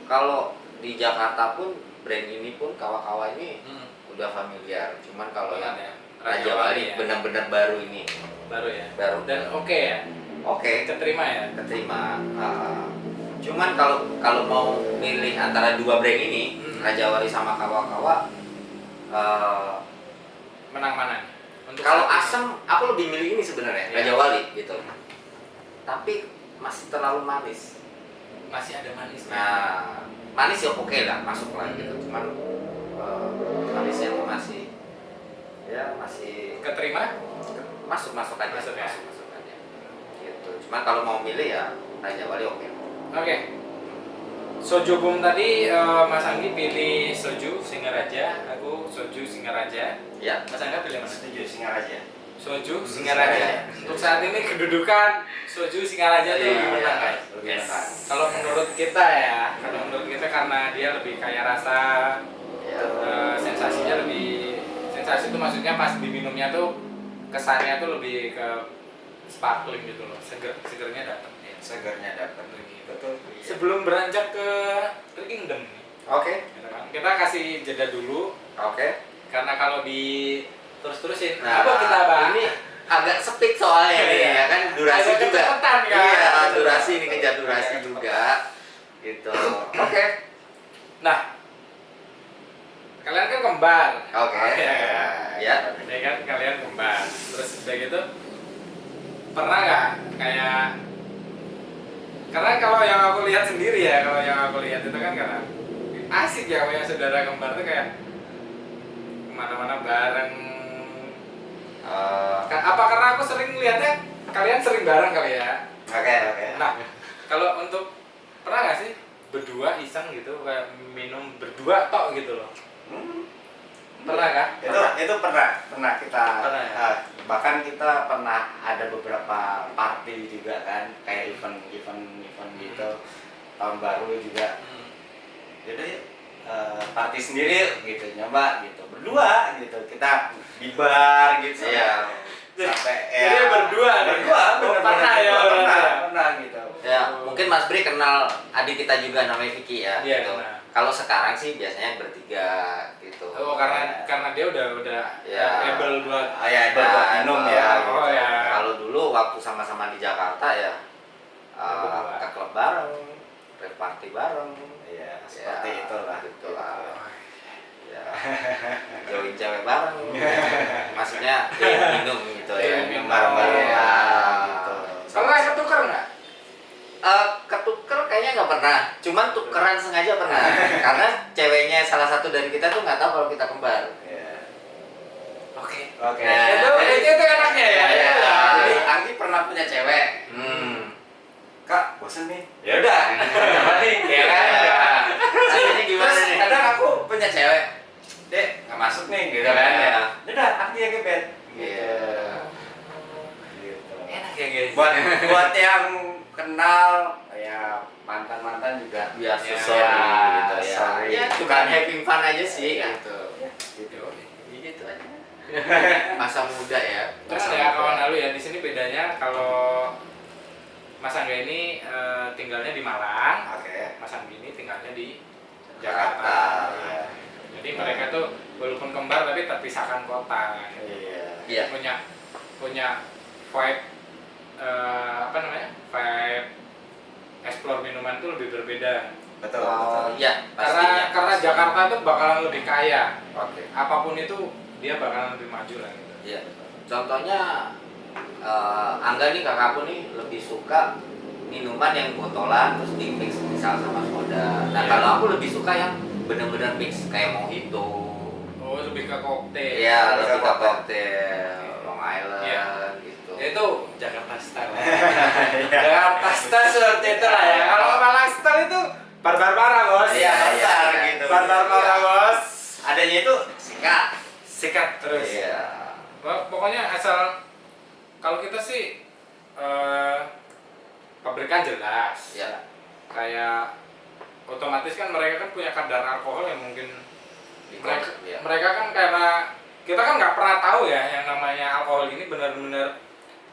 Kalau di Jakarta pun brand ini pun kawa-kawa ini udah familiar. Cuman kalau yang Raja Wali ya. benar-benar baru ini. Baru ya. Baru. Dan oke ya. Oke, Keterima ya. keterima. Cuman kalau mau milih antara dua brand ini, Raja Wali sama kawa-kawa, Menang mana? kalau asam aku lebih milih ini sebenarnya, Iya. Raja Wali gitu. Tapi masih terlalu manis. Masih ada manisnya. Nah, manis ya oke lah, masuk lah gitu. Cuman manisnya tuh masih Keterima? masuk aja. Masuk ya? Masuk aja. Gitu. Cuman kalau mau milih ya Raja Wali oke. Oke. Soju Boom tadi Mas Anggi pilih Soju Singaraja, aku Soju Singaraja. Ya. Mas Angga pilih mana? Setuju, Singaraja. Soju Singaraja. Untuk saat ini kedudukan Soju Singaraja itu Iya, lebih menang, iya. guys. Lebih menang. Kalau menurut kita ya, karena dia lebih kaya rasa, Ya. sensasinya lebih, sensasi itu maksudnya pas diminumnya tuh kesannya tuh lebih ke sparkling gitu loh, segernya dapat. Segarnya dapat. Betul. Sebelum beranjak ke Three Kingdom nih, Oke. gitu kan, kita kasih jeda dulu Oke. karena kalau di terus-terusin, Nah, apa kita bahas? ini agak sepit soalnya nih Iya. ya kan, durasi Agak juga. kecepatan, kan? Iya, durasi ini kejar durasi Agak juga. Gitu. Oke. Nah, kalian kan kembar. Oke. Ya, Ya. ya kan kalian kembar. Terus udah gitu, pernah nggak kayak, karena kalau yang aku lihat sendiri ya, kalau yang aku lihat itu kan karena asik ya punya saudara kembar tuh kayak kemana-mana bareng. Apa karena aku sering lihatnya kalian sering bareng kali ya? Oke. Nah, kalau untuk pernah nggak sih berdua iseng gitu kayak minum berdua tok gitu loh? Pernah kah? Itu pernah kita Pernah ya? bahkan kita pernah ada beberapa party juga kan, kayak event gitu, tahun baru juga. Jadi party sendiri gitu, nyoba gitu, berdua gitu, kita di bar gitu. Iya. Sampai Jadi berdua bener-bener pernah ya, pernah gitu. Ya, mungkin Mas Bri kenal adik kita juga namanya Vicky ya. Iya, Gitu. kenal. Kalau sekarang sih biasanya bertiga gitu. Oh, karena dia udah Ya. able buat Buat minum ya. Oh, ya. Kalau dulu waktu sama-sama di Jakarta ya Berdua. ke klub bareng, rave party bareng. Iya, seperti itulah. Itulah. Ya. Join cewek bareng. Maksudnya ya, minum gitu ya. Iya, minum bareng-bareng Ya, gitu. Pernah ketukar nggak? ketuker kayaknya nggak pernah, cuman tukeran sengaja pernah. Karena ceweknya salah satu dari kita tuh nggak tahu kalau kita kembar. Iya. Oke. Oke. Itu enaknya ya. Ya, Jadi Jadi Anggi pernah punya cewek. Kak, bosen nih. Ya udah. Apa nih? Ya kan? Akhirnya gimana Terus nih? kadang aku punya cewek. Dek, nggak masuk nih gitu kan Iya. ya. Udah, Anggi yang gebet. Iya. Gitu. enak ya guys. Buat yang kenal ya mantan juga Biasa Ya, sorry gitu ya. sorry. Ya, bukan having fun aja sih Iya. gitu. gitu. Gitu aja. Masa muda ya. Terus Masa ya muda. kawan lalu ya, di sini bedanya kalau Mas Angga ini tinggalnya di Malang, Oke. Mas Anggi ini tinggalnya di Jakarta. Jakarta. Iya. Jadi mereka tuh walaupun kembar tapi terpisahkan kota. Iya. Iya. Punya vibe vibe explore minuman tuh lebih berbeda. Betul, Oh, betul. iya, pastinya. Karena Jakarta tuh bakalan lebih kaya. Oke. Apapun itu dia bakalan lebih maju lah gitu. Iya. Contohnya Angga nih kakakku nih lebih suka minuman yang botolan terus di mix misal sama soda. Nah, Iya. kalau aku lebih suka yang benar-benar mix kayak mojito. Oh, lebih ke koktail. Iya, lebih lebih ke ke koktail. koktail, Long Island Iya. gitu. Ya, itu Jakarta style. Jakarta style seperti itu lah ya. Kalau Malang style itu barbar parah, Bos. Iya, Barbar iya. gitu. Barbar parah, Bos. Adanya itu Sikat. Sikat terus. Iya. Pokoknya asal kalau kita sih pabrikan jelas. Iya. Kayak otomatis kan mereka kan punya kadar alkohol yang mungkin mereka, Iya. mereka kan karena kita kan nggak pernah tahu ya yang namanya alkohol ini benar-benar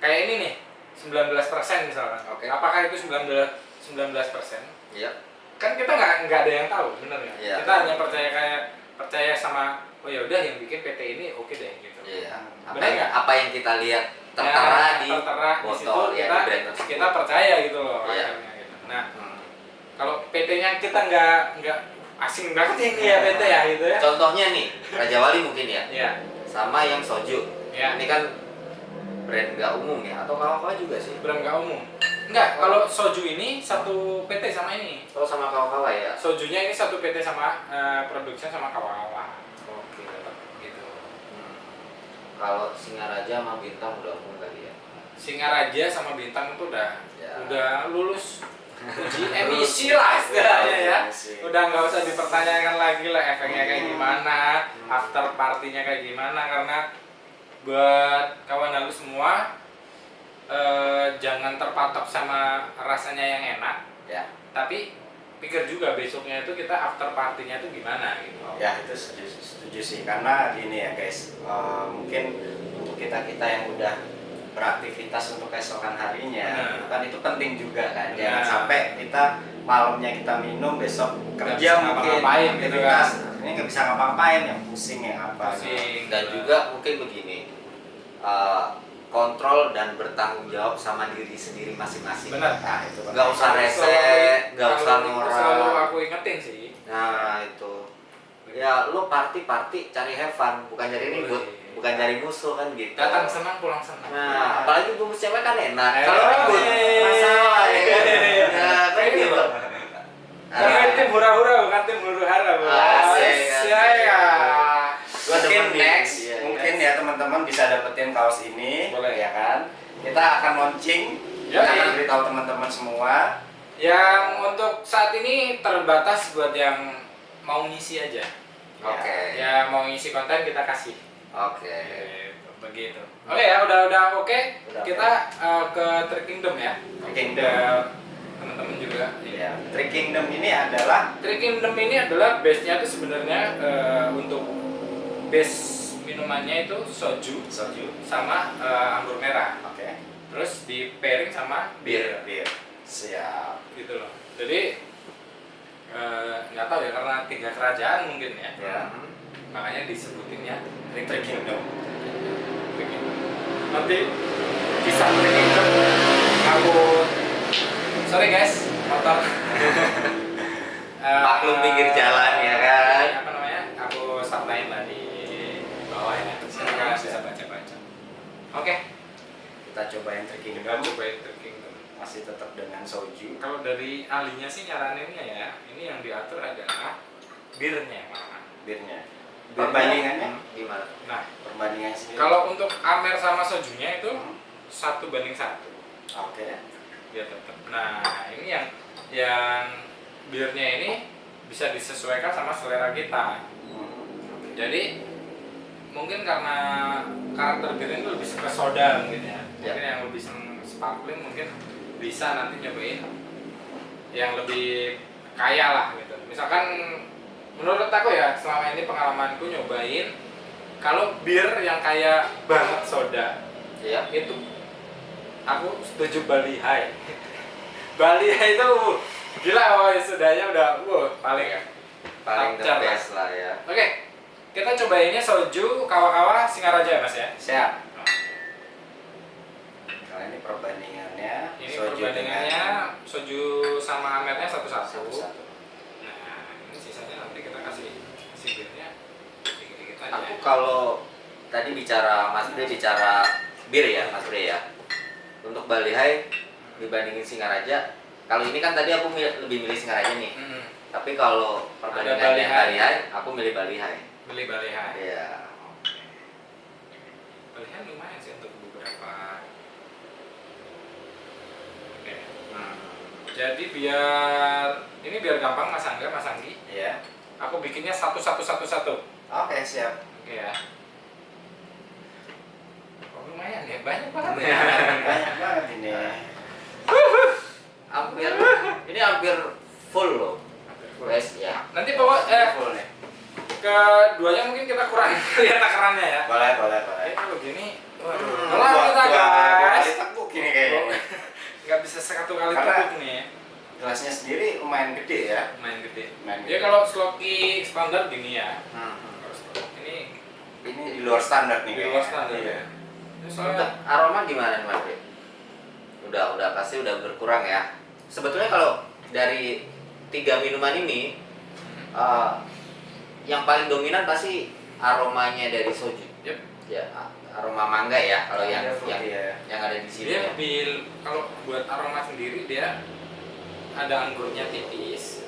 kayak ini nih 19% misalkan. Oke. Apakah itu 19%? Iya. Kan kita nggak ada yang tahu bener nggak? Iya. Kita hanya percaya sama oh ya udah yang bikin PT ini oke deh gitu. Iya. Benar nggak? Apa yang kita lihat tertera di tertera di situ botol ya, kita di brand tersebut. kita percaya gitu loh Iya. akhirnya gitu. Nah, Hmm. kalau PT-nya kita nggak asing banget ini ya PT ya gitu ya. Contohnya nih, Raja Wali mungkin ya. Iya. Sama yang soju. Iya. Ini kan brand nggak umum ya, atau kawa-kawa juga sih. Brand nggak umum. Enggak, kalau soju ini satu PT sama ini. Oh, sama kawa-kawa ya. Sojunya ini satu PT sama produksinya sama Kawawa. Oke. Gitu. Hmm. Kalau Singaraja sama Bintang udah umum kali ya. Singaraja sama Bintang itu Ya. udah lulus uji emisi lah istilahnya ya. Udah nggak usah dipertanyakan lagi lah efeknya kayak gimana, after partinya kayak gimana, karena buat kawan halus semua jangan terpatok sama rasanya yang enak Ya. tapi pikir juga besoknya itu kita after partinya itu gimana gitu. Ya itu setuju sih, karena gini ya guys, mungkin untuk kita yang udah beraktivitas untuk keesokan harinya, Benar. kan itu penting juga kan. Jangan Benar. sampai kita malamnya kita minum, besok Nggak kerja bisa mungkin ngapa-ngapain gitu aktivitas, kan. ini nggak bisa ngapa-ngapain, yang pusing yang apa. Pusing. Dan juga mungkin begini, kontrol dan bertanggung jawab sama diri sendiri masing-masing. Benar. Nah itu Nggak usah rese, nggak usah Selalu norak. aku ingetin sih. Nah itu, ya lo party cari have fun, bukan cari ribut, Boleh. bukan cari musuh kan gitu. Datang senang pulang senang. Nah, apalagi bungkus cewek kan enak. Eh, Kalau ribut masalah ya kan. Nah, kayak Gitu. gitu. Bukan tim hura-hura, bukan tim huru-hara. Asik, ya. Gua Mungkin demen next, nih. Iya, mungkin next. ya teman-teman bisa dapetin kaos ini, Boleh. ya kan? Kita akan launching, Ya, kita akan iya. beritahu teman-teman semua. Yang untuk saat ini terbatas buat yang mau ngisi aja. Oke. Ya mau ngisi konten kita kasih. Oke. Begitu. Oke ya, udah oke. Udah Kita ke Trick Kingdom ya. Kingdom. Udah teman-teman juga. Ya, Trick Kingdom ini adalah Trick Kingdom ini adalah base-nya itu sebenarnya untuk base minumannya itu soju soju. sama anggur merah. Oke. Terus di pairing sama bir Bir. Siap. gitu loh. Jadi nggak tahu ya karena 3 kerajaan mungkin ya. Ya. Makanya disebutinnya Trick Trick Kingdom. Kingdom. Trick Kingdom. Nanti kisah Trick Kingdom aku sorry guys motor Maklum pinggir jalan ya kan. apa namanya aku sertain lah di bawah ya silakan bisa baca-baca. Oke, Kita coba yang Trick kita Kingdom. cobain Trick Kingdom. Masih tetap dengan soju. Kalau dari ahlinya sih nyaraninnya ya ini yang diatur adalah birnya. Birnya. Perbandingannya? Gimana? Nah, Perbandingan sendiri. kalau untuk Amer sama sojunya itu 1:1. Oke. Ya tetap. Nah, ini yang birnya ini bisa disesuaikan sama selera kita. Jadi mungkin karena karakter bir itu lebih suka soda mungkin ya. Mungkin yang lebih seneng sparkling mungkin bisa nanti nyobain yang lebih kaya lah gitu. Misalkan menurut aku ya selama ini pengalamanku nyobain kalau bir yang kayak banget soda Iya. itu aku setuju Bali High. Bali High itu gila, woy, sodanya udah paling Paling the Lancar lah. best lah ya. Oke, kita cobainnya soju kawa-kawa Singaraja ya mas ya. Siap. Kalau ini perbandingannya. Ini soju perbandingannya dengan soju sama amernya satu-satu. satu-satu. Nah, ini sisanya nanti kita kasih birnya dikit-dikit aja. Aku kalau tadi Mas Bre bicara bir ya, Mas Bre ya. Untuk Bali High dibandingin Singaraja, Kalau ini kan tadi aku lebih milih Singaraja nih. Tapi kalau Ada perbandingannya Bali High. Bali High, aku milih Bali High. Beli Bali High. Iya. Bali High lumayan sih untuk beberapa. Oke. Hmm. Jadi biar gampang Mas Angga, Mas Anggi, Iya. aku bikinnya satu. Oke, siap. Oke ya. Oh, lumayan ya, banyak banget ya. Banyak banget ini. Hampir full loh. Guys, ya. Nanti bawa Full nih. keduanya mungkin kita kurangi lihat takarannya ya. Boleh. Kalau begini, waduh, Hmm, kelar kita dua guys. kali tekuk ini kayaknya. Nggak bisa satu kali Karena- tekuk nih. Gelasnya sendiri lumayan gede ya. Main gede. Main Ya gede. kalau sloki standar gini ya. Hmm. Kalau slok ini Ini di luar standar nih. di kayaknya. luar standar Iya. ya. Ini Untuk soalnya aroma gimana nih Mas? Udah pasti udah berkurang ya. Sebetulnya kalau dari 3 minuman ini yang paling dominan pasti aromanya dari soju. Yep. Ya, aroma mangga ya kalau yang Ada fruity ya. yang ada di sini. dia Ya. lebih kalau buat aroma sendiri dia ada anggurnya tipis.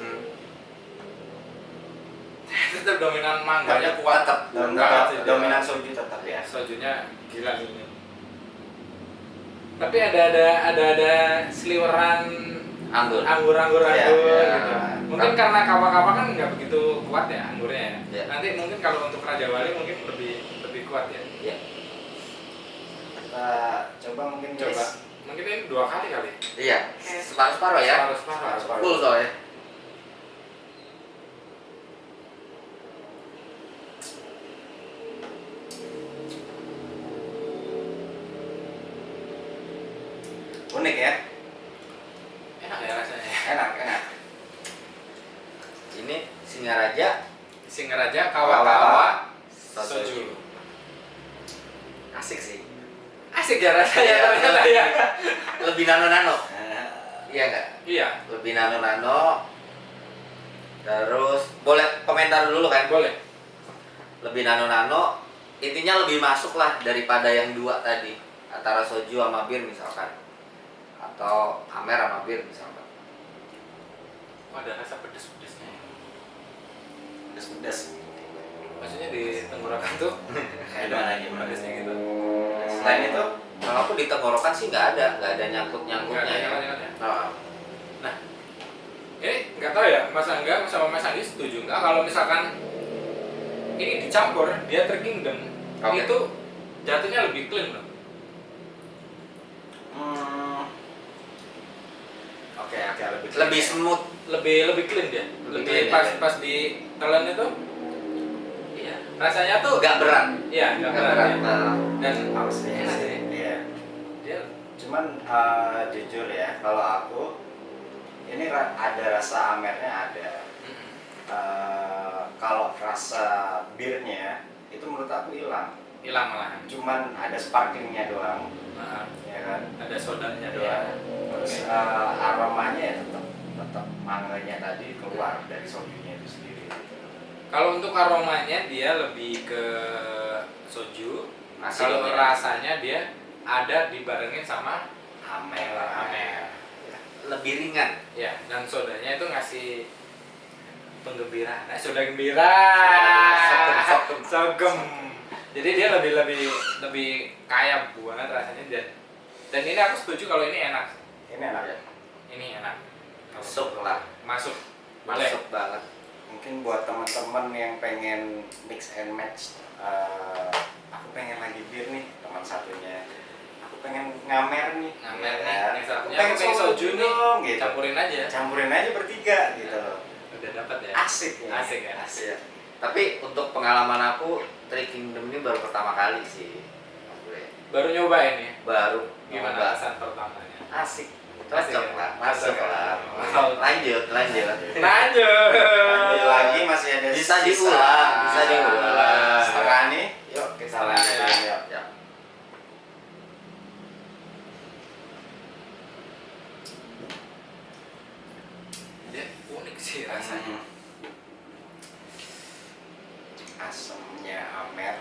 Tetap dominan mangganya kuat. Tetap. Banget sih dia. Dominan soju tetap ya. Sojunya gila ini. Tapi ada seliweran Anggur. anggur Iya, gitu. iya. Mungkin karena kawa-kawa kan nggak begitu kuat ya anggurnya ya. Iya. Nanti mungkin kalau untuk Raja Wali mungkin lebih kuat ya. Ya. Kita coba mungkin guys. Coba. Mungkin ini 2 kali. Iya. Separuh-separuh ya. Separuh. Full soalnya. Unik ya. Enak ya rasanya. Enak. Ini Singaraja Singaraja kawa-kawa soju. soju. Asik sih. Asik ya rasanya Iya, ternyata ya. Lebih nano-nano. Nah, Iya nggak? Iya, Lebih nano-nano. Terus boleh komentar dulu kan? boleh. Lebih nano-nano. Intinya lebih masuk lah daripada yang 2 tadi. Antara soju sama bir misalkan. Atau amer sama bir misalkan. Oh, ada rasa pedes-pedesnya. pedes. Maksudnya di tenggorokan tuh Kayak gimana? pedesnya gitu. Selain itu, Kalau aku di tenggorokan sih nggak ada nyangkut-nyangkutnya Nggak ada ya. nyangkut-nyangkutnya. Nah, Ini nggak tahu ya, Mas Angga sama Mas Andi setuju nggak kalau misalkan ini dicampur dia terkingdom Oke. itu jatuhnya lebih clean loh. oke lebih smooth. Lebih clean dia. Lebih clean, ya. Pas di telan itu iya, rasanya tuh Nggak berat. iya, nggak Nggak berat. berat. Ya. Nah, Dan harusnya enak sih. sih. Iya. Dia Cuman jujur ya, kalau aku ini ada rasa amernya ada. Kalau rasa birnya itu menurut aku hilang. hilang malahan. Cuman ada sparklingnya doang, Nah, ya kan? ada sodanya Iya. doang. Terus Oke. aromanya ya tetap mangganya tadi keluar dari sojunya itu sendiri. Kalau untuk aromanya dia lebih ke soju. Masih Kalau dominan. rasanya dia ada dibarengin sama Amer. amer. lebih ringan. Ya, dan sodanya itu ngasih penggembiraan. Nah, soda gembira. Sogem. Sogem. Jadi dia lebih kaya banget rasanya dan ini aku setuju kalau ini enak. Ini enak ya. Ini enak. Masuk lah. Masuk. Boleh. Masuk banget. Mungkin buat teman-teman yang pengen mix and match, aku pengen lagi bir nih, teman satunya. Aku pengen ngamer nih. Ngamer nih. ya. Yang Aku satunya pengen aku pengen soju nih. dong, gitu. Campurin aja. bertiga gitu. Udah dapat ya. Asik ya. Asik ya. Iya. Tapi untuk pengalaman aku, Three Kingdom ini baru pertama kali sih. Mas Bre. Baru nyobain ya. Baru. Gimana nyoba. kesan pertamanya? Asik. Asik Cocok ya? lah. Masuk Cocok ya? lah. Lanjut. Lanjut Lanjut. masih ada Bisa sisa. diulang, bisa diulang. Setengah nih. Yuk kita Setengah lanjutin ya. yuk. Ya. Dia unik sih rasanya. Asamnya amer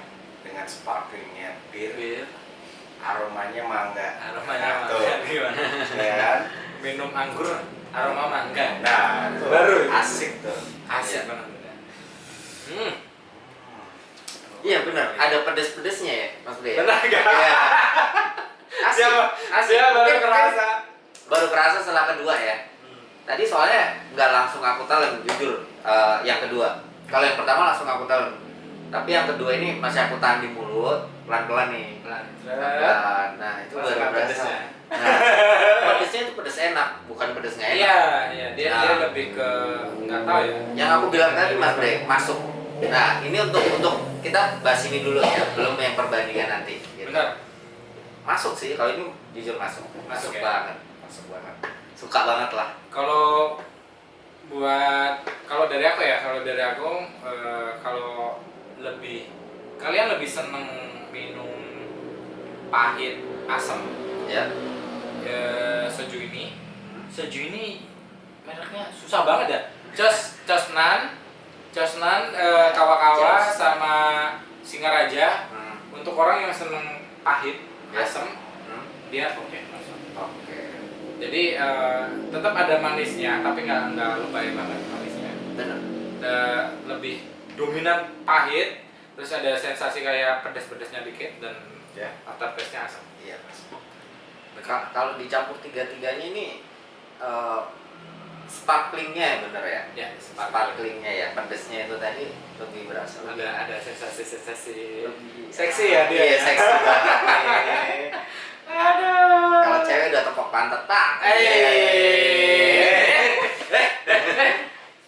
dengan sparklingnya bir, Bir. aromanya mangga. Aromanya Nah, tuh. mangga gimana? Ya kan? minum anggur aroma mangga. Nah, itu Baru. asik tuh. Asik Iya. banget. Iya benar, ada pedes-pedesnya ya Mas Bre. Benar nggak? Iya. Asik, asik. Dia baru Mungkin kerasa. baru kerasa setelah kedua ya. Tadi soalnya nggak langsung aku telan, jujur. Yang kedua, kalau yang pertama langsung aku telan. Tapi yang kedua ini masih aku tahan di mulut, pelan-pelan nih. Pelan. Nah itu baru Rasakan berasa. pedesnya. Nah, pedesnya itu pedes enak, bukan pedes nggak enak. Iya, dia Nah. dia lebih ke nggak tahu ya. Yang aku bilang tadi Mas Bre, masuk. Nah ini untuk kita bahas ini dulu ya, belum yang perbandingan nanti. Gitu. Benar. Masuk sih, kalau ini jujur masuk. Masuk ya? Banget, masuk banget. Suka banget lah. Kalau dari aku ya, kalau kalian lebih seneng minum pahit asam Ya. soju ini mereknya susah banget ya. Cosnan Kawa-Kawa Jos. sama Singaraja. Hmm. Untuk orang yang seneng pahit Ya. asam Hmm. dia oke masuk. Oke. Jadi tetap ada manisnya tapi nggak lebay banget manisnya. Benar. Lebih dominan pahit, terus ada sensasi kayak pedas-pedasnya dikit dan Ya. aftertaste-nya asam. Iya. Kalau dicampur tiga-tiganya ini sparklingnya ya bener ya. Ya, Sparklingnya ya, pedesnya itu tadi lebih berasa. ada sensasi Lebih seksi ya dia. Iya, Ya? seksi banget nih. Aduh. Kalau cewek udah tepok pantat tak.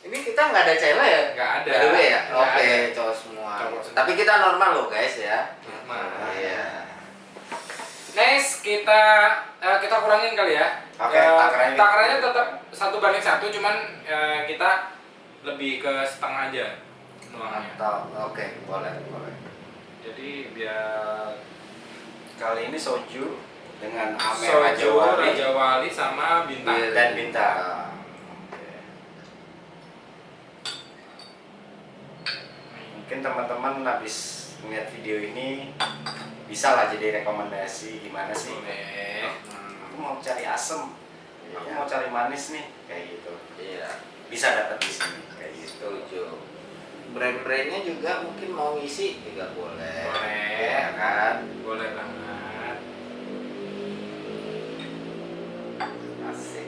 Ini kita nggak ada cewek ya? Nggak ada. By the way ya? Nggak Oke, ada. cowok semua. Cowok semua. Tapi kita normal loh guys ya. Normal. Iya. Next kita kurangin kali ya. Oke, takarannya. Takarannya tetap 1:1, cuman kita lebih ke setengah aja nuangnya. Atau oke, boleh. Jadi biar Kali ini soju dengan Amer Raja soju Wali Raja Wali sama bintang. Iya. dan bintang. Mungkin teman-teman habis melihat video ini bisa lah jadi rekomendasi gimana sih. Boleh. Aku mau cari asem, aku mau cari manis nih, kayak gitu. Iya. Bisa dapat di sini kayak gitu. Setuju. Brand-brandnya juga mungkin mau ngisi juga boleh. Boleh. Ya kan? Boleh banget. Asik.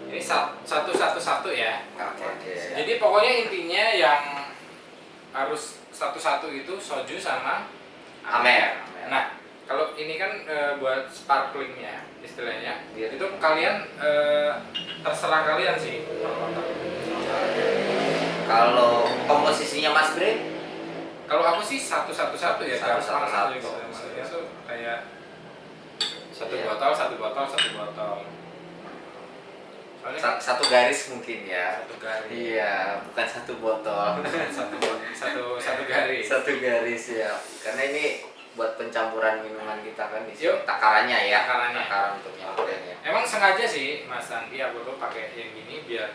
Ini satu ya. Oke. Jadi pokoknya intinya yang harus satu-satu itu soju sama Amer. Nah, kalau ini kan buat sparklingnya istilahnya, Iya. itu kalian terserah kalian sih. Kalau komposisinya Mas Bre, Kalau aku sih satu-satu ya, Satu-satu. gampang gitu. Maksudnya tuh kayak satu Iya. botol. Soalnya kan satu garis mungkin ya. satu garis. Iya, bukan satu botol. satu garis. Satu garis ya. Karena ini buat pencampuran minuman kita kan di sini. Yuk. Takarannya ya. Takarannya. Takaran untuk nyampurinnya. Emang sengaja sih Mas Andi aku tuh pakai yang gini biar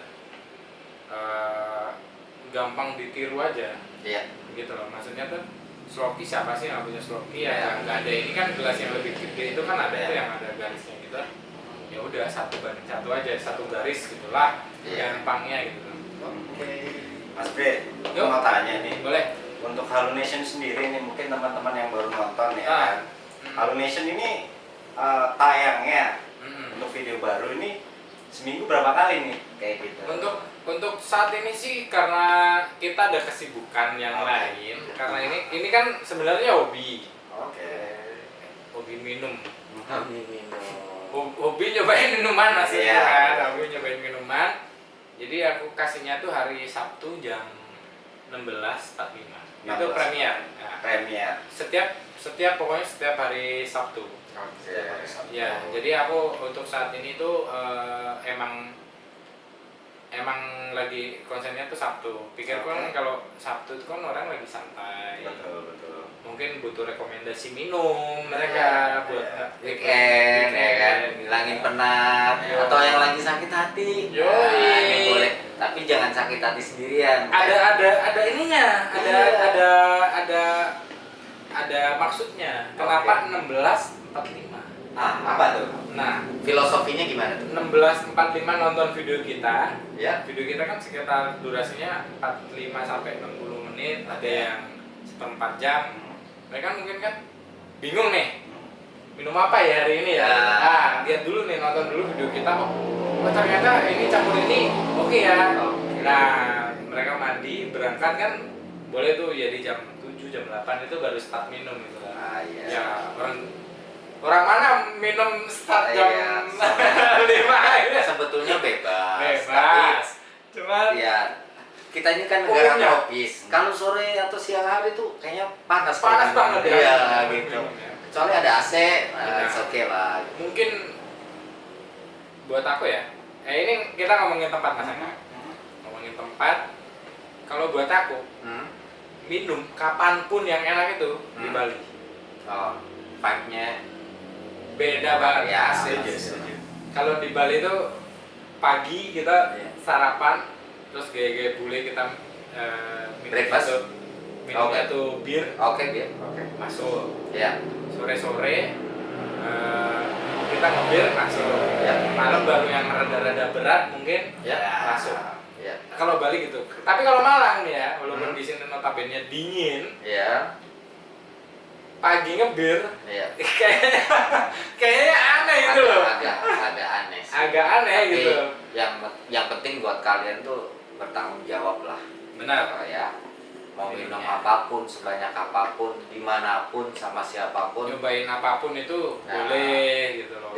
gampang ditiru aja. Iya. Gitu loh, maksudnya tuh sloki siapa sih yang punya sloki Iya. ya nggak ada. Ini kan gelas yang lebih gede itu kan ada Iya. itu yang ada garisnya gitu. Ya udah 1:1 aja, satu garis gitulah. Iya. Gampangnya gitu loh. Mas Bre, aku Yuk. mau tanya nih. Boleh. Untuk Halunation sendiri nih mungkin teman-teman yang baru nonton ya Ah. kan. Halunation ini tayangnya Mm-mm. untuk video baru ini seminggu berapa kali nih kayak gitu. Untuk saat ini sih karena kita ada kesibukan yang Oke. lain. Karena ini kan sebenarnya hobi minum. Hobi nyobain minuman maksudnya Iya. kan. Hobi nyobain minuman. Jadi aku kasihnya tuh hari Sabtu jam 16.45. Itu 16. premier. Nah, Premier. setiap pokoknya setiap hari Sabtu. Oke. Ya, jadi aku untuk saat ini tuh emang lagi konsennya tuh Sabtu. Pikirku kan Oke. kalau Sabtu itu kan orang lagi santai. Betul. Mungkin butuh rekomendasi minum mereka Iya, buat iya. Weekend ya kan, hilangin penat Yo. atau yang lagi sakit hati. Yoi. Nah, ini boleh. Tapi jangan sakit hati sendirian. Ada ininya, Iya. ada maksudnya. Kenapa 16.45? Ah, apa tuh? Nah, Filosofinya gimana tuh? 16:45 nonton video kita. Ya. Video kita kan sekitar durasinya 45 sampai 60 menit, ada yang seperempat jam. Mereka mungkin kan bingung nih, minum apa ya hari ini ya? Ya. Nah, lihat dulu nih, nonton dulu video kita. Oh ternyata ini campur ini oke ya. Oke. Nah, mereka mandi, berangkat kan boleh tuh ya di jam 7, jam 8 itu baru start minum gitu kan. Ah, iya. Ya, orang mana minum start jam Iya. 5 ya? Sebetulnya bebas. Bebas. Cuman Tapi ya kita ini kan negara umumnya. tropis. Kalau sore atau siang hari tuh kayaknya panas. Panas banget ya. Iya gitu. Ya. Kecuali ada AC, Nah. it's okay lah. Mungkin buat aku ya. Ini kita ngomongin tempat Mas Angga. Ngomongin tempat. Kalau buat aku, minum kapanpun yang enak itu di Bali. Oh, vibe-nya Beda banget. Ya, Setuju. Kalau di Bali itu pagi kita Iya. sarapan, terus gaya-gaya bule kita minum Breakfast? itu, minumnya Oke. tuh bir oke, Biar. Oke. masuk. Ya. Sore-sore kita ngebir masuk. Ya. Malam baru yang rada-rada berat mungkin Ya. masuk. Ya. Kalau Bali gitu. Tapi kalau Malang nih ya, walaupun Hmm. di sini notabene dingin, Ya. pagi ngebir Ya. kayaknya aneh gitu loh. Agak aneh sih. Agak aneh Tapi gitu. yang penting buat kalian tuh bertanggung jawab lah. Benar. Ya. Mau minum Minumnya. apapun, sebanyak apapun, dimanapun, sama siapapun, Nyobain apapun itu Nah. boleh gitu loh.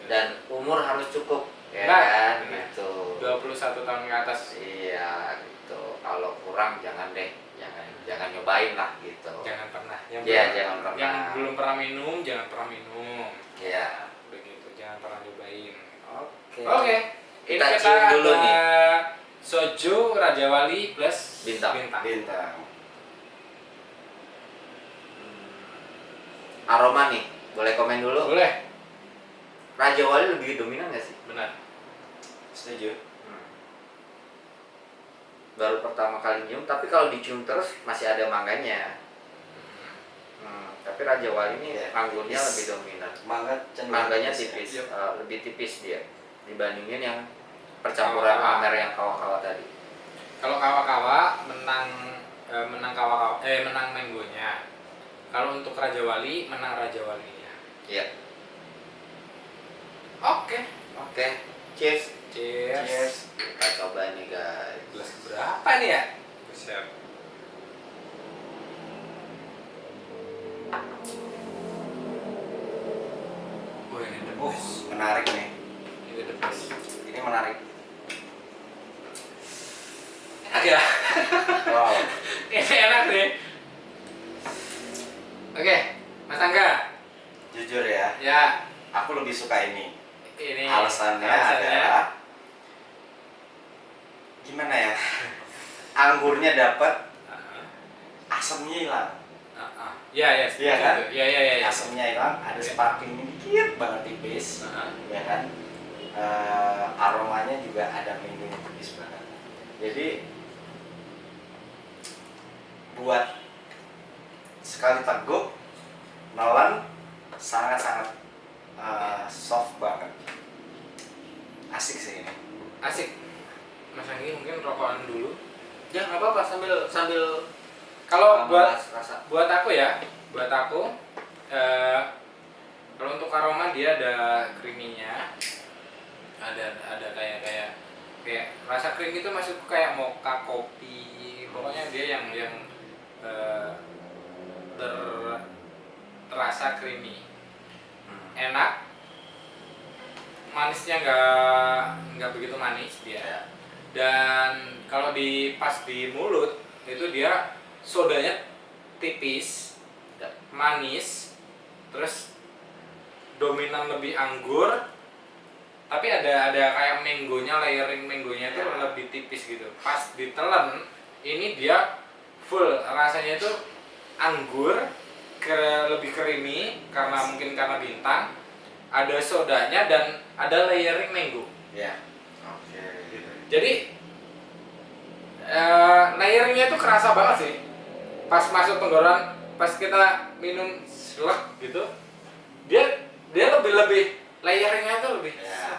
dan umur harus cukup, ya Nah, kan, benar. gitu. 21 tahun ke atas Iya, gitu. Kalau kurang jangan deh, jangan nyobain lah, gitu. jangan pernah. Iya, jangan pernah. Yang belum pernah minum jangan pernah minum. Iya. Begitu, jangan pernah nyobain. Oke. Oke. Ini Kita kita cium dulu ada nih. soju Raja Wali plus Bintang. Bintang. Aroma nih, boleh komen dulu. Boleh. Raja Wali lebih dominan nggak sih? Benar. Setuju. Baru pertama kali nyium, tapi kalau dicium terus masih ada mangganya. Tapi Raja Wali ini Ya, anggurnya tipis. lebih dominan. tipis Mangganya ya. tipis, Iya. lebih tipis dia dibandingin yang percampuran Kawa-kawa. Amer yang kawa-kawa tadi. Kalau kawa-kawa menang kawa-kawa menang manggonya. Kalau untuk Raja Wali menang Raja Walinya. Iya. Oke. Cheers. Cheers. Yes. Kita coba nih guys. Gelas berapa nih ya? Siap. Oh ini the best. Menarik nih. Ini the best. Ini menarik. Enak ya? Wow. Ini enak deh. Oke, Mas Angga. Jujur ya, Ya, aku lebih suka ini. ini Alasannya adalah gimana ya? Anggurnya dapat, asamnya hilang. Ya, ya, Iya kan? Ya, ya, ya, ya. Asamnya hilang, ada sparklingnya dikit banget tipis, ya kan? Aromanya juga ada minum tipis banget. Jadi buat sekali teguk, nelan sangat-sangat soft banget. Asik sih ini. Asik. Mas Anggi mungkin rokokan dulu. Ya, nggak apa-apa sambil kalau Membahas rasa. buat aku ya, kalau untuk aroma dia ada creamy-nya, ada kayak rasa cream itu masuk kayak mocha kopi, pokoknya dia yang terasa creamy, enak, manisnya nggak begitu manis dia, dan kalau pas di mulut itu dia sodanya tipis, manis, terus dominan lebih anggur, tapi ada kayak manggonya, layering manggonya itu lebih tipis gitu. Pas ditelan ini dia full rasanya itu anggur, lebih creamy mungkin karena bintang, ada sodanya dan ada layering mango. Ya. Oke. Gitu. Jadi layeringnya itu kerasa banget sih. Pas masuk tenggorokan, pas kita minum selek gitu, dia lebih layeringnya tuh lebih Ya.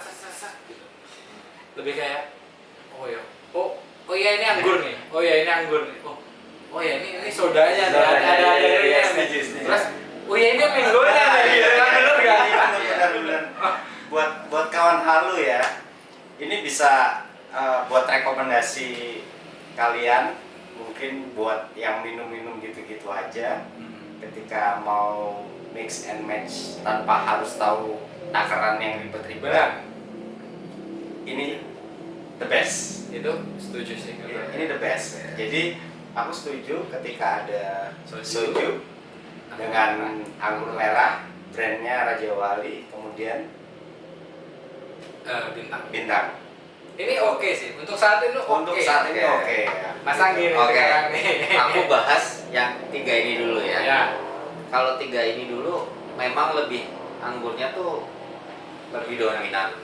gitu. Lebih kayak oh ya ini anggur nih, oh ya ini anggur nih, oh ya ini sodanya nih, ada airnya nih. Terus oh ya ini mangonya nih, bener gak? Benar. Buat kawan halu ya, ini bisa buat rekomendasi kalian, mungkin buat yang minum-minum gitu-gitu aja. Ketika mau mix and match tanpa harus tahu takaran yang ribet-ribet, Benar. ini the best. Itu setuju sih. Ini the best. Jadi aku setuju ketika ada Soju. soju dengan anggur merah, brandnya Raja Wali, kemudian Bintang. bintang. Ini oke sih, untuk saat ini oke. Untuk saat ini Oke. oke ya. Mas Anggi nih Oke. sekarang nih. Aku bahas yang 3 ini dulu ya. Ya. Kalau 3 ini dulu memang lebih anggurnya tuh lebih dominan.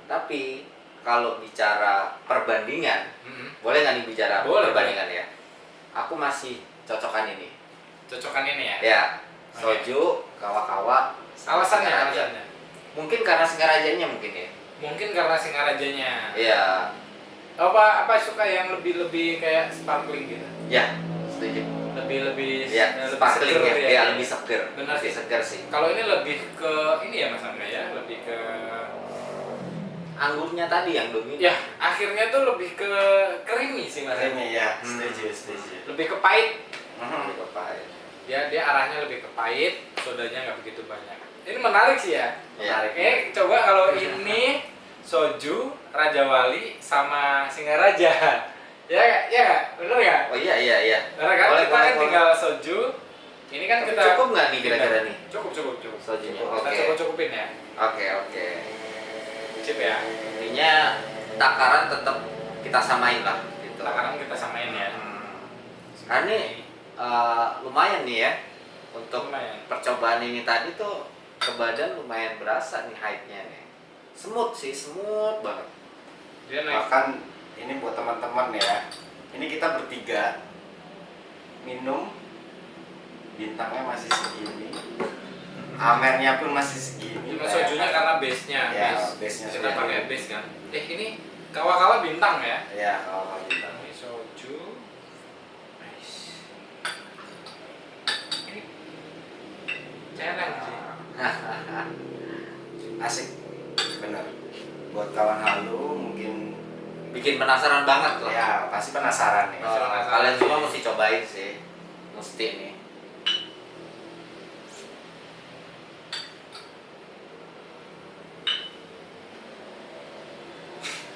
Tapi kalau bicara perbandingan, boleh nggak nih bicara Boleh, perbandingan ya? Aku masih cocokan ini. Cocokan ini ya. Ya, soju, kawa-kawa. sama Alasannya, Singaraja. alasannya. Mungkin karena Singarajanya mungkin ya. Mungkin karena Singarajanya. Iya, Apa suka yang lebih kayak sparkling gitu. ya, setuju. Lebih Ya, lebih sparkling seger ya, ya, lebih seger. Benar Lebih sih. seger sih. Kalau ini lebih ke ini ya Mas Angga ya, lebih ke Anggurnya tadi yang dominan. ya akhirnya tuh lebih ke creamy sih Mas. Ini ya, Hmm. setuju. Lebih ke pahit. Lebih ke pahit. Dia arahnya lebih ke pahit, sodanya nggak begitu banyak. Ini menarik sih ya. Ya. Coba kalau ini soju, Raja Wali sama Singaraja. Ya nggak? Bener nggak? Oh iya. Karena kan Boleh, kita boleh, kan boleh. tinggal soju. Ini kan Tapi kita cukup nggak nih kira-kira nih? Cukup. Sojunya. Kita Oke. cukupin ya. Oke. Sip ya. Intinya takaran tetap kita samain lah gitu. Takaran kita samain ya. Karena ini lumayan nih ya untuk Lumayan. percobaan ini tadi tuh ke badan lumayan berasa nih height-nya nih. Smooth banget. Dia naik. Bahkan ini buat teman-teman ya. Ini kita bertiga minum, bintangnya masih segini, amernya pun masih segini. Cuma sojunya karena base-nya. Ya, base-nya Kita sudah pakai ada. base kan. Ini kawa-kawa bintang ya. Ya, kalau bintang. Ini soju. Nice. Ini celeng sih. Asik, bener. Buat kawan halu mungkin Bikin penasaran banget loh. ya pasti penasaran nih. Kalian semua mesti cobain sih. Mesti nih.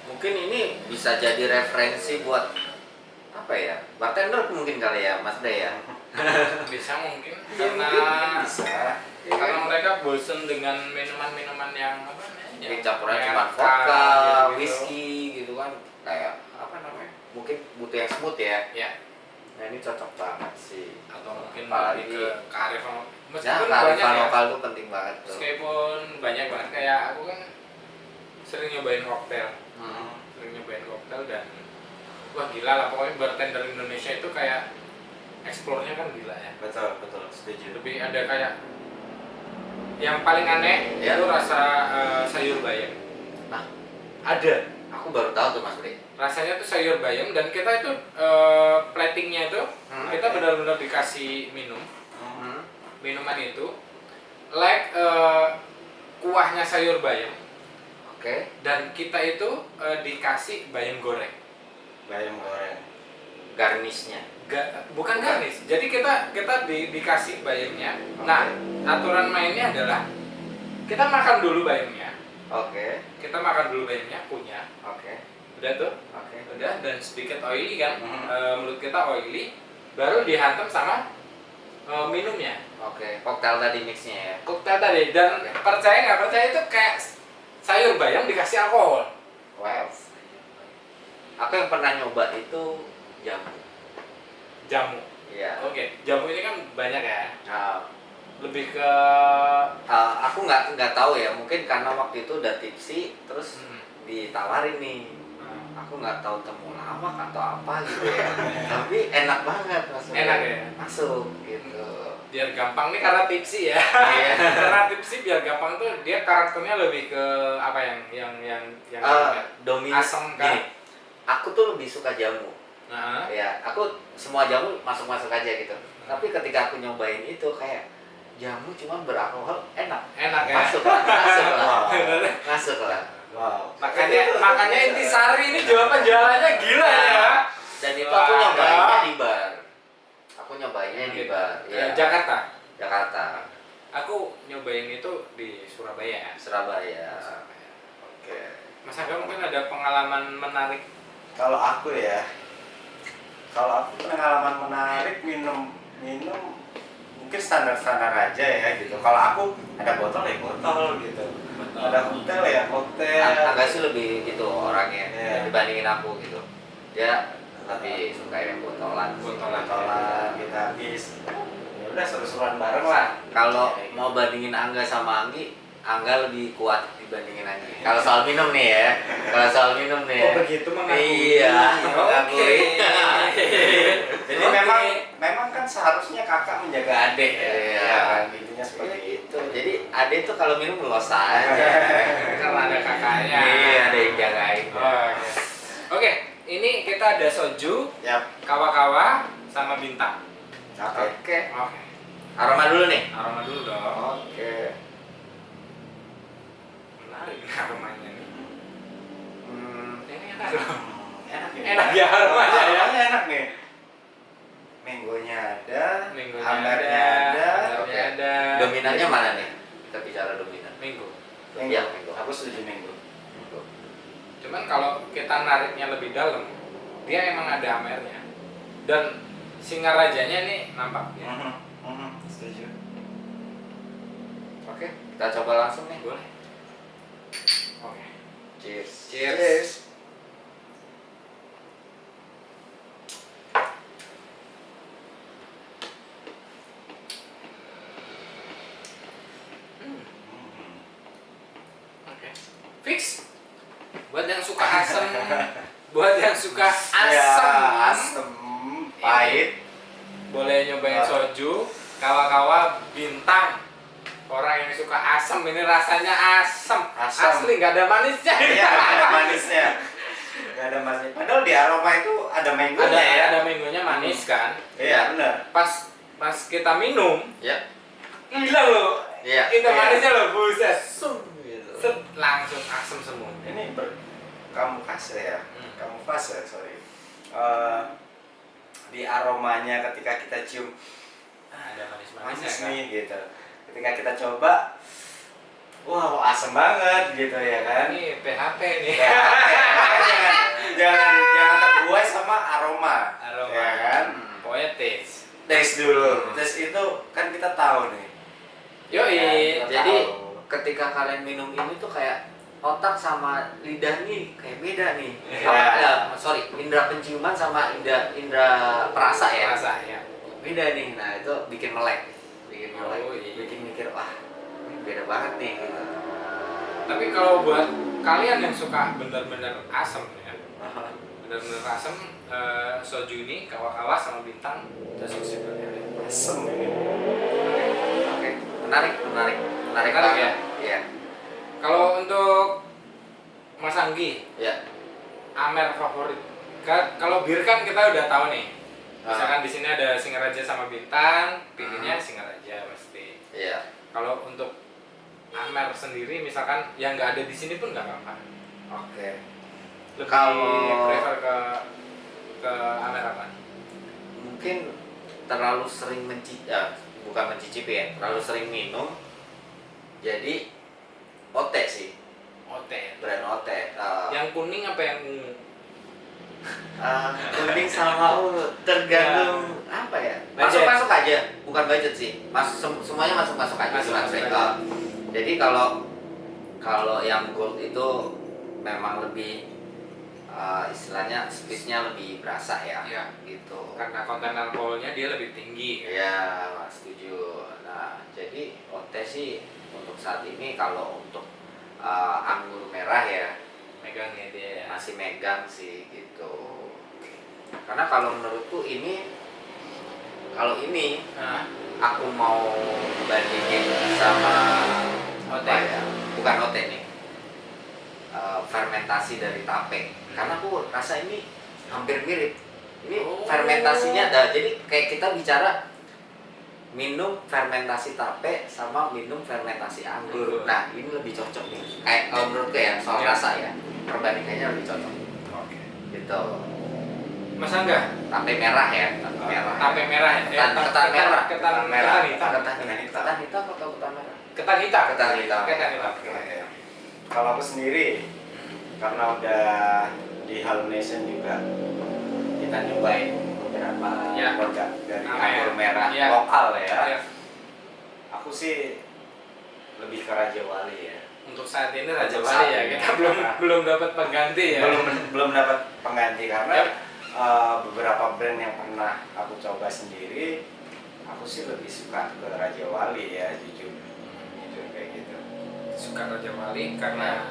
Mungkin ini bisa jadi referensi buat apa ya? Bartender mungkin kali ya, Mas Day ya. Bisa mungkin Ya, karena mungkin Bisa. karena mereka bosen dengan minuman-minuman yang apa namanya? Mungkin campuran yang cuma K, vodka, gitu-gitu. whisky gitu kan. Kayak apa namanya? Mungkin butuh yang smooth ya. Ya, Nah, ini cocok banget sih. atau mungkin Apalagi lebih ke kearifan. ya, Meskipun banyak kearifan ya. lokal tuh penting banget tuh. Meskipun banyak banget kayak aku kan sering nyobain koktail. Hmm. Sering nyobain koktail dan wah gila lah pokoknya bartender Indonesia itu kayak explore-nya kan gila ya. Betul, setuju. Lebih ada kayak yang paling aneh Ya. itu rasa sayur bayam. Nah, Ada. aku baru tahu tuh Mas Bre. Rasanya tuh sayur bayam dan kita itu platingnya itu kita oke. benar-benar dikasih Hmm. minuman itu like kuahnya sayur bayam Oke. dan kita itu dikasih bayam goreng. Bayam goreng. Garnishnya. Bukan garnish. Jadi kita dikasih bayamnya. Nah, aturan mainnya adalah kita makan dulu bayamnya. Oke. Kita makan dulu bayamnya punya. Oke. Udah tuh. Oke. Udah dan sedikit oily kan. Mhm. Mulut kita oily. Baru dihantam sama minumnya. Oke. Koktail tadi mixnya ya. Koktail tadi dan Oke. percaya nggak percaya itu kayak sayur bayam dikasih alkohol. Wow. Aku yang pernah nyoba itu jamu. Jamu. Iya. Oke, jamu ini kan banyak ya. Nah, Lebih ke aku nggak tahu ya. Mungkin karena waktu itu udah tipsi, terus ditawarin nih. Aku nggak tahu temulawak atau apa gitu ya. Tapi enak banget masuk. Enak ya? Masuk gitu. biar gampang nih karena tipsi ya. Iya. Karena tipsi biar gampang tuh dia karakternya lebih ke apa yang Dominan asam gini. kan. Aku tuh lebih suka jamu. Nah, Ya, aku semua jamu masuk-masuk aja gitu. Tapi ketika aku nyobain itu kayak jamu cuma beralkohol enak. enak ya. Masuk lah, masuk lah. Wow. Masuk lah. Wow. Makanya intisari ini jawaban jalannya gila ya. Dan itu aku Wah. nyobainnya di bar. Aku nyobainnya di bar. Ya. Jakarta. Jakarta, Aku nyobain itu di Surabaya. Surabaya. Oke. Mas Aga mungkin ada pengalaman menarik. Kalau aku pengalaman menarik minum mungkin standar aja ya gitu. Kalau aku ada botol ya botol gitu. Ada hotel ya hotel. Agak sih lebih gitu orangnya Iya. dibandingin aku gitu. Dia lebih suka yang botolan. Botolan kita habis. Ya udah seru-seruan bareng lah. Kalau mau bandingin Angga sama Anggi, Angga lebih kuat dibandingin Anggi. Kalau soal minum nih ya. Kalau soal minum nih. Oh Ya. begitu mengakui. Iya, Oke. mengakui. Jadi Oke. memang kan seharusnya kakak menjaga adik ya. Iya. Ya kan intinya seperti itu. Jadi Ade tuh kalau minum los aja. Karena ada kakaknya. Iya, ada yang jagain. Oke, ini kita ada soju, Yap. kawa-kawa, sama bintang. Oke. Oke. Oke. Aroma dulu nih. Aroma dulu dong. Oke. Menarik nih aromanya nih. Ini enak. Enak ya. Enak ya aromanya ya. Aromanya enak nih. Mangonya ada, Minggunya amernya ada. amernya ada. Dominannya mana nih? Kita bicara dominan. Minggu. Iya, minggu. Aku setuju minggu. Cuman kalau kita nariknya lebih dalam, dia emang ada amernya. Dan Singarajanya nih nampak ya. Setuju. Oke, kita coba langsung nih. Boleh. Oke. Cheers. Cheers. Oke. Fix. Buat yang suka asam, buat yang suka asam, Ya, asem, pahit. boleh nyobain soju, kawa-kawa bintang. Orang yang suka asam ini rasanya asam. Asam. Asli nggak ada manisnya. Iya, nggak ada manisnya. Nggak ada manisnya. Padahal di aroma itu ada mangonya ya. Ada mangonya manis kan. Iya, benar. Pas kita minum, Ya. gila loh. Iya. Kita Iya. manisnya loh, buset. Gitu. Set, langsung asam semua. Ini kamuflase ya. Kamuflase, sorry. Di aromanya ketika kita cium Ada manis manis-manisnya kan. nih gitu. Ketika kita coba, wow asem banget gitu ya kan. Ini PHP nih. Ya, jangan terbuai sama aroma, Aroma. ya kan. Pokoknya taste. Taste dulu. Taste itu kan kita tahu nih. Yoi. Ya, kita Jadi tahu. ketika kalian minum ini tuh kayak otak sama lidah nih kayak beda nih. Iya. Sorry, indera penciuman sama indera perasa ya. Rasa ya. Beda nih. Nah, itu bikin melek. Bikin melek. Oh, iya. Bikin mikir, wah, ini beda banget nih gitu. Tapi kalau buat kalian yang suka bener-bener asam ya, bener-bener asam, soju ini kawa-kawa sama bintang cocok sih buat kalian. Asem ini. Oke, menarik Menarik banget. ya? Iya. Kalau untuk Mas Anggi, Ya. amer favorit. Kalau bir kan kita udah tahu nih. Ah. Misalkan di sini ada Singaraja sama bintang, pilihnya Singaraja pasti. Iya. Kalau untuk amer sendiri, misalkan yang nggak ada di sini pun nggak apa-apa. Oke. Lebih Kalau- prefer ke amer apa? Mungkin terlalu sering bukan mencicipi ya, terlalu sering minum. Jadi OT sih, Ote. brand OT. Yang kuning apa yang ungu? Kuning sama ungu tergantung apa ya? Budget. Masuk aja, bukan budget sih. Semuanya masuk aja. Masuk Mas. aja. Jadi kalau yang gold itu memang lebih istilahnya speednya lebih berasa ya, Iya. gitu. Karena konten alkoholnya dia lebih tinggi. Ya, Mas, setuju. Nah, jadi OT sih untuk saat ini kalau untuk anggur merah ya Megangnya dia ya. masih megang sih gitu. Karena kalau menurutku ini Nah, aku mau bandingin sama Ote. apa ya? Bukan ote nih. Fermentasi dari tape. Karena aku rasa ini hampir mirip. Ini Oh. fermentasinya ada. Jadi kayak kita bicara minum fermentasi tape sama minum fermentasi anggur. Anggur. Nah, ini lebih cocok nih. Kayak kalau menurutku ya soal Ya. rasa ya. Perbandingannya lebih cocok. Oke. Gitu. Mas Angga, Tape merah ya, tape merah. tape merah ya? Ketan merah. Ketan merah. hitam. Ketan hitam atau ketan merah? Ketan hitam. Ketan hitam. Ketan hitam. Oke. Kalau aku sendiri, karena udah di Halo Nation juga kita nyobain beberapa Ya. produk dari Apa ya? anggur merah Ya. lokal ya. Ya. Aku sih lebih ke Raja Wali ya. Untuk saat ini Raja Untuk Wali saat ya, ini. kita belum dapat pengganti ya. Belum dapat pengganti karena Yap. beberapa brand yang pernah aku coba sendiri, aku sih lebih suka ke Raja Wali ya, jujur kayak gitu. Suka Raja Wali karena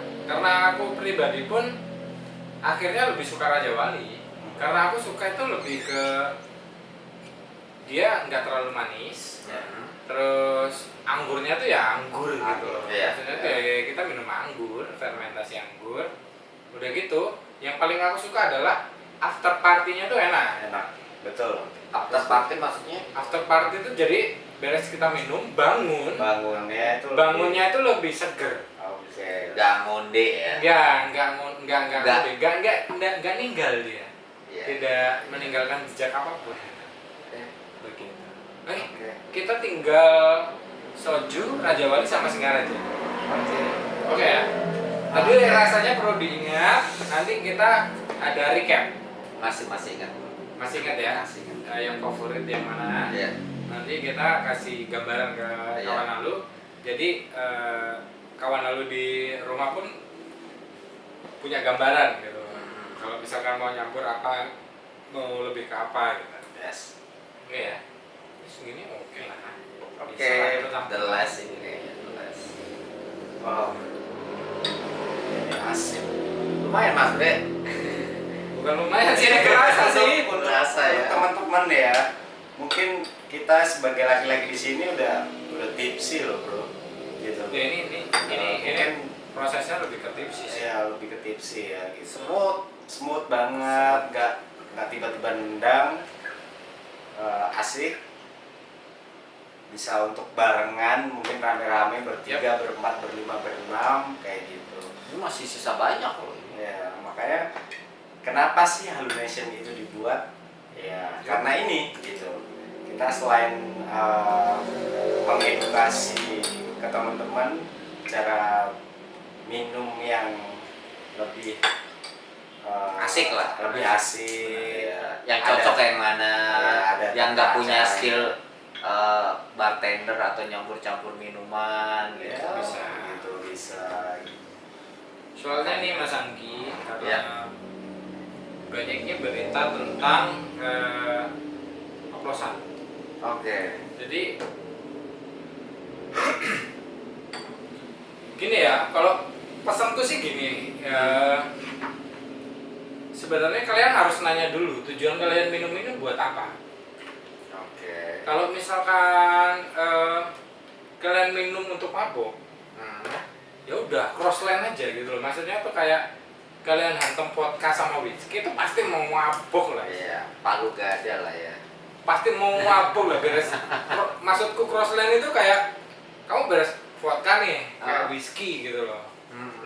aku pribadi pun akhirnya lebih suka Raja Wali. Karena aku suka itu lebih ke dia nggak terlalu manis. Terus anggurnya tuh ya anggur gitu loh. Iya. Maksudnya tuh ya kita minum anggur, fermentasi anggur. Udah gitu, yang paling aku suka adalah after party-nya tuh enak. Enak, betul. After party maksudnya? After party itu jadi beres kita minum, Bangunnya itu bangunnya itu lebih seger. Oke. Gak ngonde ya? Enggak ninggal dia. Iya. Tidak meninggalkan jejak apapun. Oke. Begitu. Oke. Kita tinggal soju, Raja Wali sama Singaraja. Oke ya. Tadi rasanya perlu diingat. Nanti kita ada recap. Masih ingat. Masih ingat ya? Masih ingat. Yang favorit yang mana? Iya. Nanti kita kasih gambaran ke Iya. kawan lalu. Jadi kawan lalu di rumah pun punya gambaran gitu. Kalau misalkan mau nyampur apa, mau lebih ke apa gitu. Yes. Oke ya. Segini oke lah. Oke. Bisa lah kita campur. The last ini kayaknya the last. Wow. Ini asik. Lumayan Mas Bre. Bukan lumayan sih, ini kerasa sih. Untuk Kerasa ya. teman-teman ya. Mungkin kita sebagai laki-laki di sini udah tipsy loh, Bro. Gitu. Ya, ini Mungkin prosesnya lebih ke tipsi sih. ya lebih ke tipsy ya gitu. Smooth. Smooth banget, nggak tiba-tiba nendang. Asik. Bisa untuk barengan, mungkin rame-rame bertiga, berempat, berlima, berenam kayak gitu. Ini masih sisa banyak loh ini. Ya, makanya kenapa sih Hallucination itu dibuat? Ya, karena ini gitu. Kita selain mengedukasi ke teman-teman cara minum yang lebih Asik lah. lebih asik. Yang Ada- cocok yang mana? ada Yang nggak tata punya caranya. skill bartender atau nyampur-campur minuman gitu. Ya, Bisa. gitu bisa. Soalnya nih Mas Anggi, karena Ya. banyaknya berita tentang oplosan. Oke. Jadi gini ya, kalau pesanku sih gini, sebenarnya kalian harus nanya dulu tujuan kalian minum ini buat apa. Oke. Kalau misalkan kalian minum untuk mabok, ya udah cross line aja gitu loh. Maksudnya tuh kayak kalian hantam vodka sama whisky itu pasti mau mabok lah. Iya, palu gak ada lah ya. Pasti mau mabok lah beres. Maksudku cross line itu kayak kamu beres vodka nih, kayak whisky gitu loh.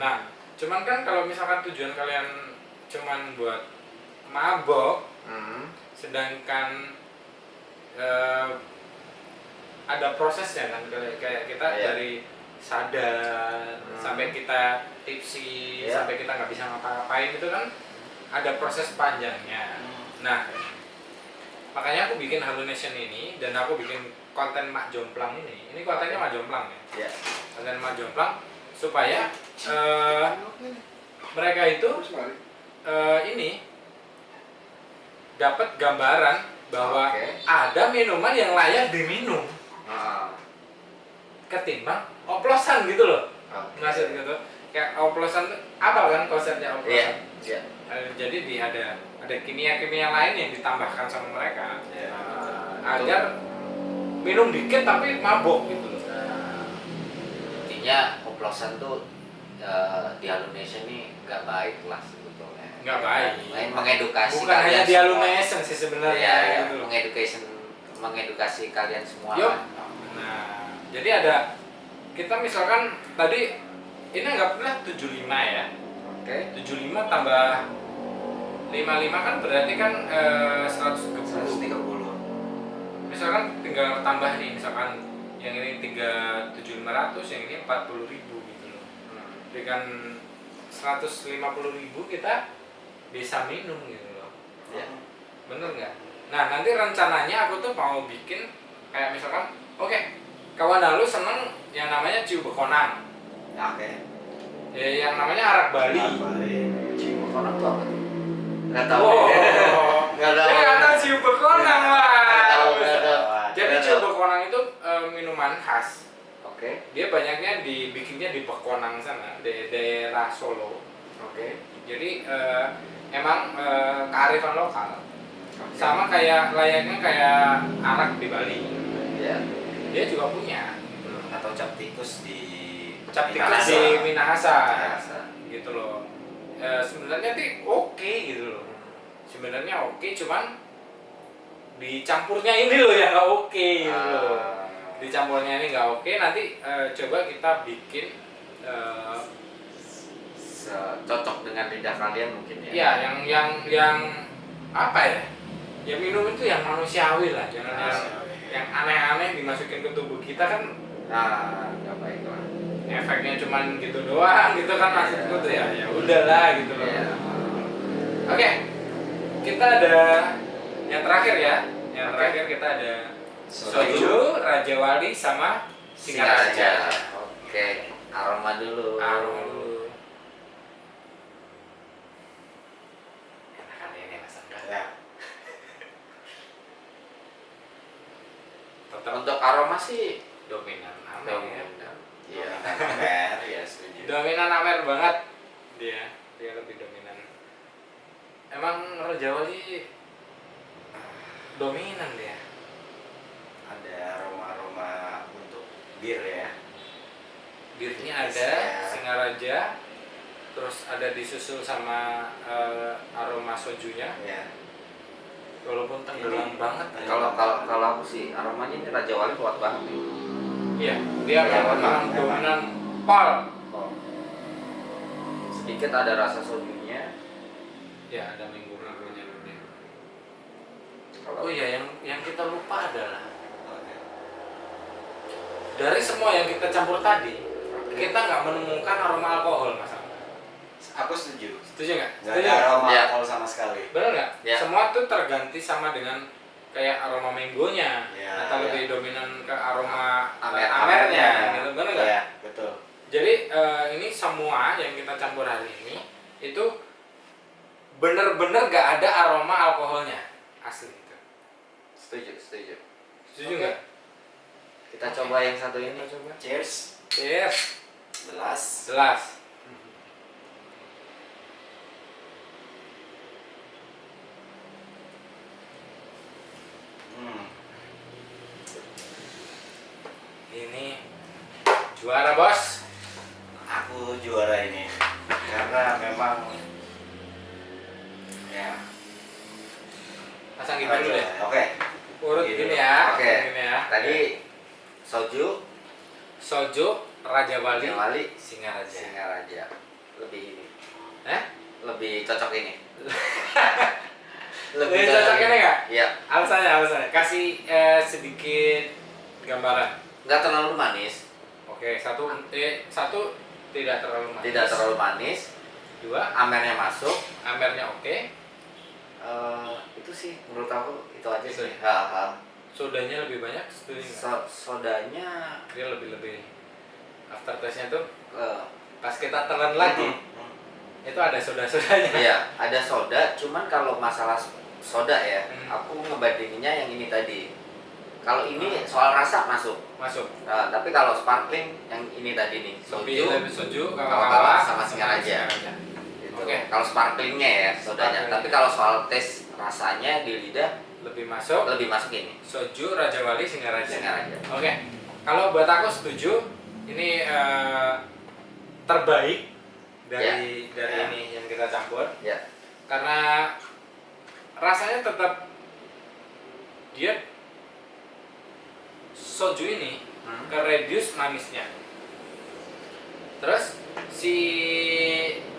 Nah, cuman kan kalau misalkan tujuan kalian cuman buat mabok, sedangkan ada prosesnya kan, kayak kita Iya. dari sadar sampai kita tipsi, Iya. sampai kita nggak bisa ngapa-ngapain itu kan ada proses panjangnya. Nah, makanya aku bikin Hallucination ini dan aku bikin konten Mak Jomplang ini. Ini kontennya Mak Jomplang ya. Iya. Konten Mak Jomplang supaya mereka itu ini dapat gambaran bahwa Oke. ada minuman yang layak diminum ketimbang oplosan gitu loh. Oke. Maksud gitu. Kayak oplosan tuh apa kan konsepnya Iya. oplosan? Iya. Jadi ada kimia-kimia lain yang ditambahkan sama mereka Iya. agar minum dikit tapi mabok gitu loh. Nah, intinya oplosan tuh di Indonesia ini nggak baik lah sebetulnya. Nggak baik. Mengedukasi Bukan hanya di semua. Alunesen sih sebenarnya. Iya, ya, gitu loh. mengedukasi kalian semua. Yuk. lah. Nah, jadi ada kita misalkan tadi ini anggaplah 75 ya. Oke. 75 tambah 55 kan berarti kan 130. 130. Misalkan tinggal tambah nih, misalkan yang ini 3.700, yang ini 40.000 gitu loh. Dengan 150.000 kita bisa minum gitu loh. Ya. Bener nggak? Nah nanti rencananya aku tuh mau bikin kayak misalkan, oke, kawan lu seneng yang namanya ciu bekonang, Oke. ya, yang namanya arak Bali. Cium bekonang tuh apa tuh? Nggak tahu. Oh, Nggak tahu. nggak tahu ciu bekonang lah. Nggak tahu, nggak tahu. Jadi Nggak ciu tahu. bekonang itu minuman khas. Oke. Dia banyaknya dibikinnya di Bekonang sana, di daerah Solo. Oke. Jadi emang kearifan lokal. Sama kayak layaknya kayak arak di Bali. Ya. Dia juga punya. Atau cap tikus di Cap tikus Minahasa. di Minahasa. Minahasa. Gitu loh. Sebenarnya sih oke gitu loh. Sebenarnya oke, cuman dicampurnya ini loh yang nggak oke gitu loh. Dicampurnya ini nggak oke, nanti coba kita bikin Cocok dengan lidah kalian mungkin ya. ya yang apa ya? Ya minum itu yang manusiawi lah, jangan yang aneh-aneh dimasukin ke tubuh kita kan Nah, nggak baik lah. efeknya cuman gitu doang gitu kan maksudku tuh ya udahlah gitu loh. Iya. Oke, kita ada yang terakhir ya. Yang terakhir kita ada soju, Raja Wali sama Singaraja. Oke, aroma dulu. Aroma dulu. Enakan ini Mas Angga. Ya. Tetap Untuk aroma sih dominan Amer ya. Iya. Amer, ya setuju. Dominan Amer banget dia lebih dominan. Emang Raja Wali dominan dia. Ada aroma-aroma untuk bir ya. Birnya ada, Ya. Singaraja, terus ada disusul sama aroma sojunya. Ya. Walaupun tenggelam Ini- banget. Kalau aku sih aromanya ini Raja Wali kuat banget nih. Iya, dia Raja Wali memang memang. dominan pol. Sedikit ada rasa sojunya. Ya, ada minggu-minggunya dia. Kalau Oh iya, yang kita lupa adalah Oke. dari semua yang kita campur tadi, kita nggak menemukan aroma alkohol, Mas. Aku setuju. Setuju nggak? Nggak Setuju ada nggak? aroma Ya. alkohol sama sekali. Benar nggak? Ya. Semua tuh terganti sama dengan kayak aroma mangonya, Ya, atau ya. lebih dominan ke aroma Amer- amernya, gitu. Benar nggak? Ya, betul. Jadi ini semua yang kita campur hari ini itu bener-bener gak ada aroma alkoholnya, asli itu. setuju. Setuju Oke. nggak? Kita Oke. coba yang satu ini. Kita coba. Cheers. Yes, Jelas. jelas. Ini juara bos. Aku juara ini karena memang ya. Pasang gitu dulu deh. Oke. Urut Gitu. gini ya. Oke. Gini ya. Tadi soju, Soju, Raja Wali, Raja Wali, Singaraja. Singaraja. Lebih ini. Eh? Lebih cocok ini. Lebih cocok ini nggak? Iya. Alasannya. Kasih sedikit gambaran. Nggak terlalu manis, Oke, satu tidak terlalu manis. tidak terlalu manis. Dua, Amernya masuk. amernya oke. Itu sih menurut aku itu aja Itu sih. ya? Sodanya lebih banyak, setuju nggak? Sodanya Dia lebih after taste-nya tuh eh, pas kita telan lagi itu ada soda-sodanya. iya ada soda, cuman kalau masalah soda ya, Hmm. aku ngebandinginnya yang ini tadi. Kalau ini soal rasa masuk. Masuk. Tapi kalau sparkling yang ini tadi nih, Lebih soju, kawa-kawa kawa-kawa sama Singaraja. Singaraja. gitu. Oke. Kalau sparklingnya ya sodanya. Sparkling. Tapi kalau soal tes rasanya di lidah lebih masuk ini. soju Raja Wali Singaraja. Singaraja. Oke. Kalau buat aku setuju, ini terbaik dari ini yang kita campur. Ya. Karena rasanya tetap dia soju ini ke-reduce manisnya. Terus si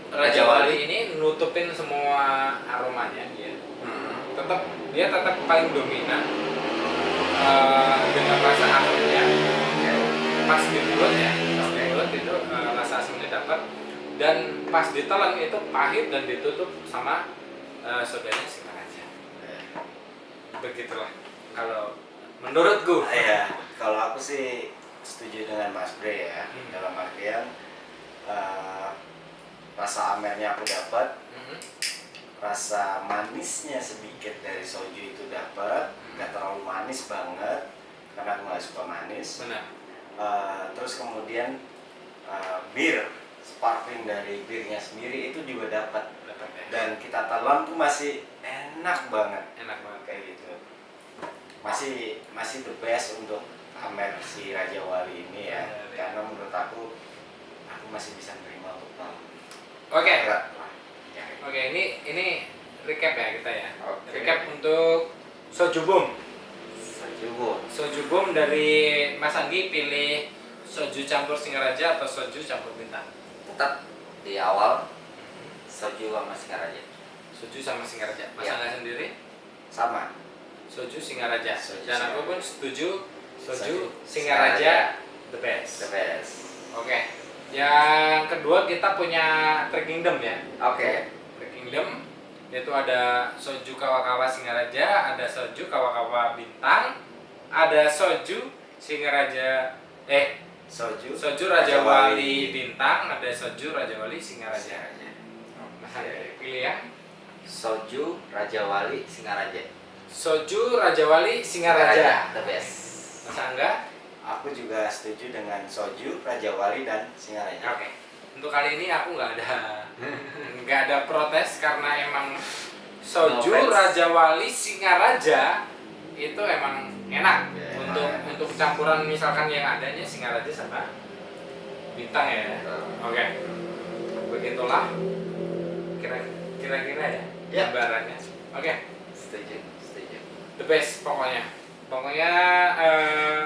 Raja Wali ini nutupin semua aromanya dia. Dia tetap paling dominan dengan rasa asamnya. Pas di mulut ya, pas di mulut itu rasa asamnya dapat, dan pas ditelan itu pahit dan ditutup sama sodanya Singaraja. Begitulah kalau menurutku. Ya, kalau aku sih setuju dengan Mas Bre ya. Dalam artian rasa amernya aku dapat, rasa manisnya sedikit dari soju itu dapat, nggak terlalu manis banget karena aku nggak suka manis. Benar. Terus kemudian bir sparkling dari birnya sendiri itu juga dapat Ya. dan kita telan tuh masih enak banget kayak gitu. Masih the best untuk amer si Raja Wali ini ya. Karena menurut aku masih bisa menerima untuk telan. Oke. Berat lah. Ya. Oke, ini recap ya kita ya. Oke. Recap untuk soju boom. Soju boom dari Mas Anggi pilih soju campur Singaraja atau soju campur Bintang? Tetap di awal soju sama Singaraja. Soju sama Singaraja. Mas Ya. Angga sendiri Sama. soju Singaraja. Soju Dan aku Singaraja. pun setuju soju Singaraja. Singaraja the best. The best. Oke. Yang kedua kita punya Three Kingdom ya. Oke. Three Kingdom yaitu ada soju Kawa-Kawa Singaraja, ada soju Kawa-Kawa Bintang, ada soju Singaraja soju Raja Wali Bintang, ada soju Raja Wali Singaraja. Mas Angga pilih ya. Soju Raja Wali Singaraja. Soju Raja Wali Singaraja. The best. Mas Angga? Aku juga setuju dengan soju Raja Wali dan Singaraja. Oke. Untuk kali ini aku nggak ada protes karena emang soju No offense. Raja Wali Singaraja itu emang enak Yeah. untuk campuran misalkan yang adanya Singaraja sama Bintang ya. Oke. Begitulah kira-kira ya Ya. gambarannya. Oke. Setuju. The best pokoknya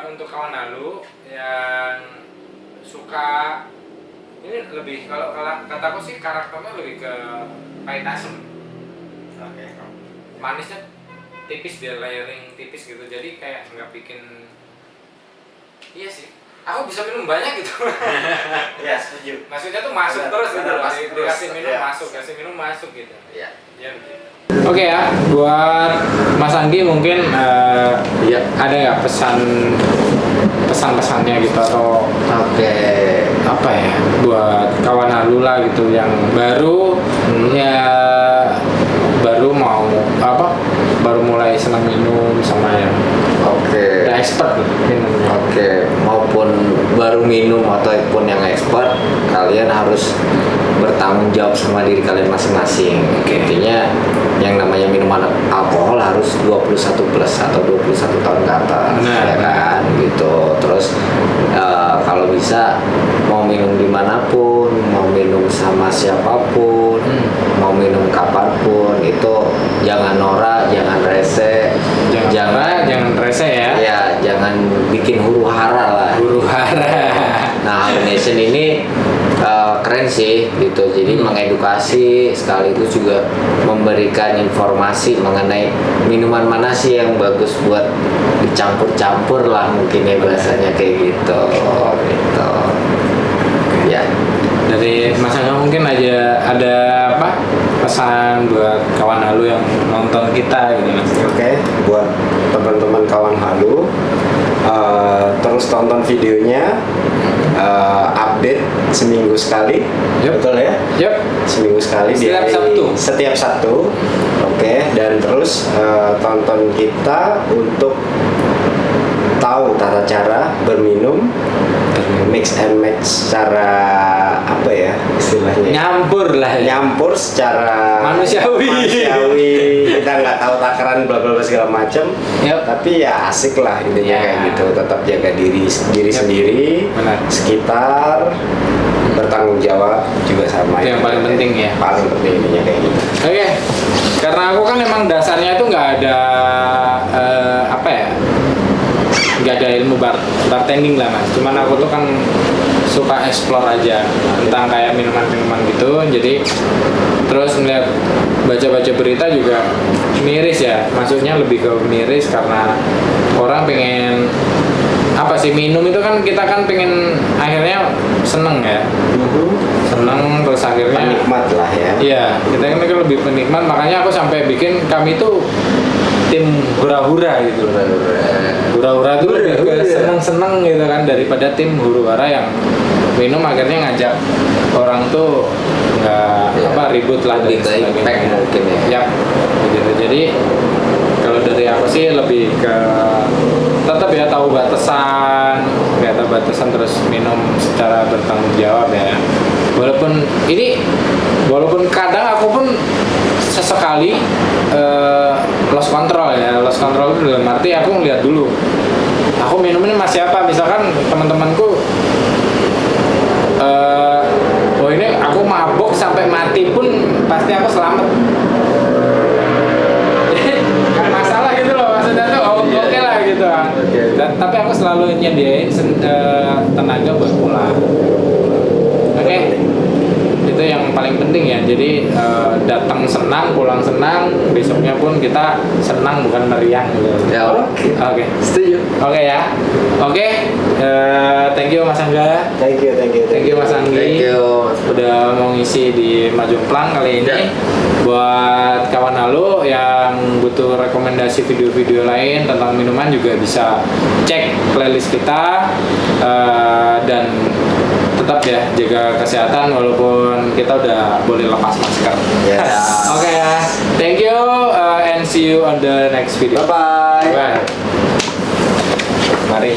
untuk kawan halu yang suka ini lebih kalau kataku sih karakternya lebih ke pahit asem. Oke. Manisnya tipis, dia layering tipis gitu, jadi kayak nggak bikin. Iya sih, aku bisa minum banyak gitu. Ya, setuju. Maksudnya tuh masuk Benar, terus gitu benar, loh. masuk terus. Dikasih minum Ya. kasih minum masuk gitu. Iya. Ya begitu. Oke ya, buat Mas Anggi mungkin Iya. ada nggak pesan-pesannya gitu atau Oke. apa ya buat kawan halu lah gitu yang baru ya baru mulai senang minum sama yang Oke. udah expert gitu minumnya. Oke, maupun baru minum ataupun yang expert, kalian harus bertanggung jawab sama diri kalian masing-masing. Intinya yang namanya minuman alkohol harus 21 plus atau 21 tahun ke atas. Benar. Ya kan, gitu. Terus kalau bisa mau minum dimanapun, mau minum sama siapapun, mau minum kapanpun, itu jangan norak, jangan rese, Jangan rese ya. ya jangan bikin huru hara lah. Huru hara. Nah, Nation ini keren sih gitu. Jadi mengedukasi sekaligus juga memberikan informasi mengenai minuman mana sih yang bagus buat dicampur-campur lah mungkin ya bahasanya kayak gitu. Gitu. Ya. Dari Mas Angga mungkin aja ada apa pesan buat kawan halu yang nonton kita gitu Mas. Oke, buat teman-teman kawan halu, terus tonton videonya, update seminggu sekali, Yep. betul ya? Yep. Seminggu sekali di Setiap hari- Sabtu. Setiap Sabtu, oke. Dan terus tonton kita untuk tahu tata cara berminum, mix and match cara apa ya istilahnya? istilahnya. Nyampur lah ya. Nyampur secara Manusiawi. Kita nggak tahu takaran bla bla bla segala macam. Yap. Tapi ya asik lah intinya Ya. kayak gitu. Tetap jaga diri sendiri, Benar. sekitar, bertanggung jawab juga sama. Itu yang paling penting ya. Paling penting intinya kayak gitu. Oke, karena aku kan emang dasarnya itu nggak ada apa ya, nggak ada ilmu bartending lah mas. Cuman aku tuh kan suka explore aja tentang kayak minuman-minuman gitu. Jadi terus ngeliat baca-baca berita juga miris ya. Maksudnya lebih ke miris karena orang pengen apa sih, minum itu kan kita kan pengen akhirnya seneng ya, seneng terus akhirnya Penikmat lah ya. iya, kita kan lebih penikmat, makanya aku sampai bikin kami tuh tim hura-hura gitu. Hura-hura tuh lebih ke seneng-seneng gitu kan, daripada tim huru-hara yang minum akhirnya ngajak orang tuh nggak Iya. apa ribut lah dan Lebih ke sebagainya. impact mungkin ya. Yap, gitu. Jadi kalau dari aku sih lebih ke tetap ya tahu batasan, kayak tahu batasan terus minum secara bertanggung jawab ya. Walaupun kadang aku pun sesekali lost control ya. Lost control itu dalam arti aku ngeliat dulu aku minumnya masih apa, misalkan teman-temanku oh ini aku mabuk sampai mati pun pasti aku selamat. Gak masalah gitu loh, maksudnya tuh oke lah gitu kan. Tapi aku selalu nyediain tenaga buat pulang. Oke. Itu yang paling penting ya. Jadi datang senang, pulang senang, besoknya pun kita senang bukan meriang gitu. Ya, Oke. setuju. Oke ya. Oke. Thank you Mas Angga. Thank you. Mas Anggi. Thank you. Udah mau ngisi di Majomplang kali ini. Ya. Buat kawan halu yang butuh rekomendasi video-video lain tentang minuman juga bisa cek playlist kita. Dan tetap ya jaga kesehatan walaupun kita udah boleh lepas masker. Yes. Oke ya. Thank you and see you on the next video. Bye. Bye. Mari.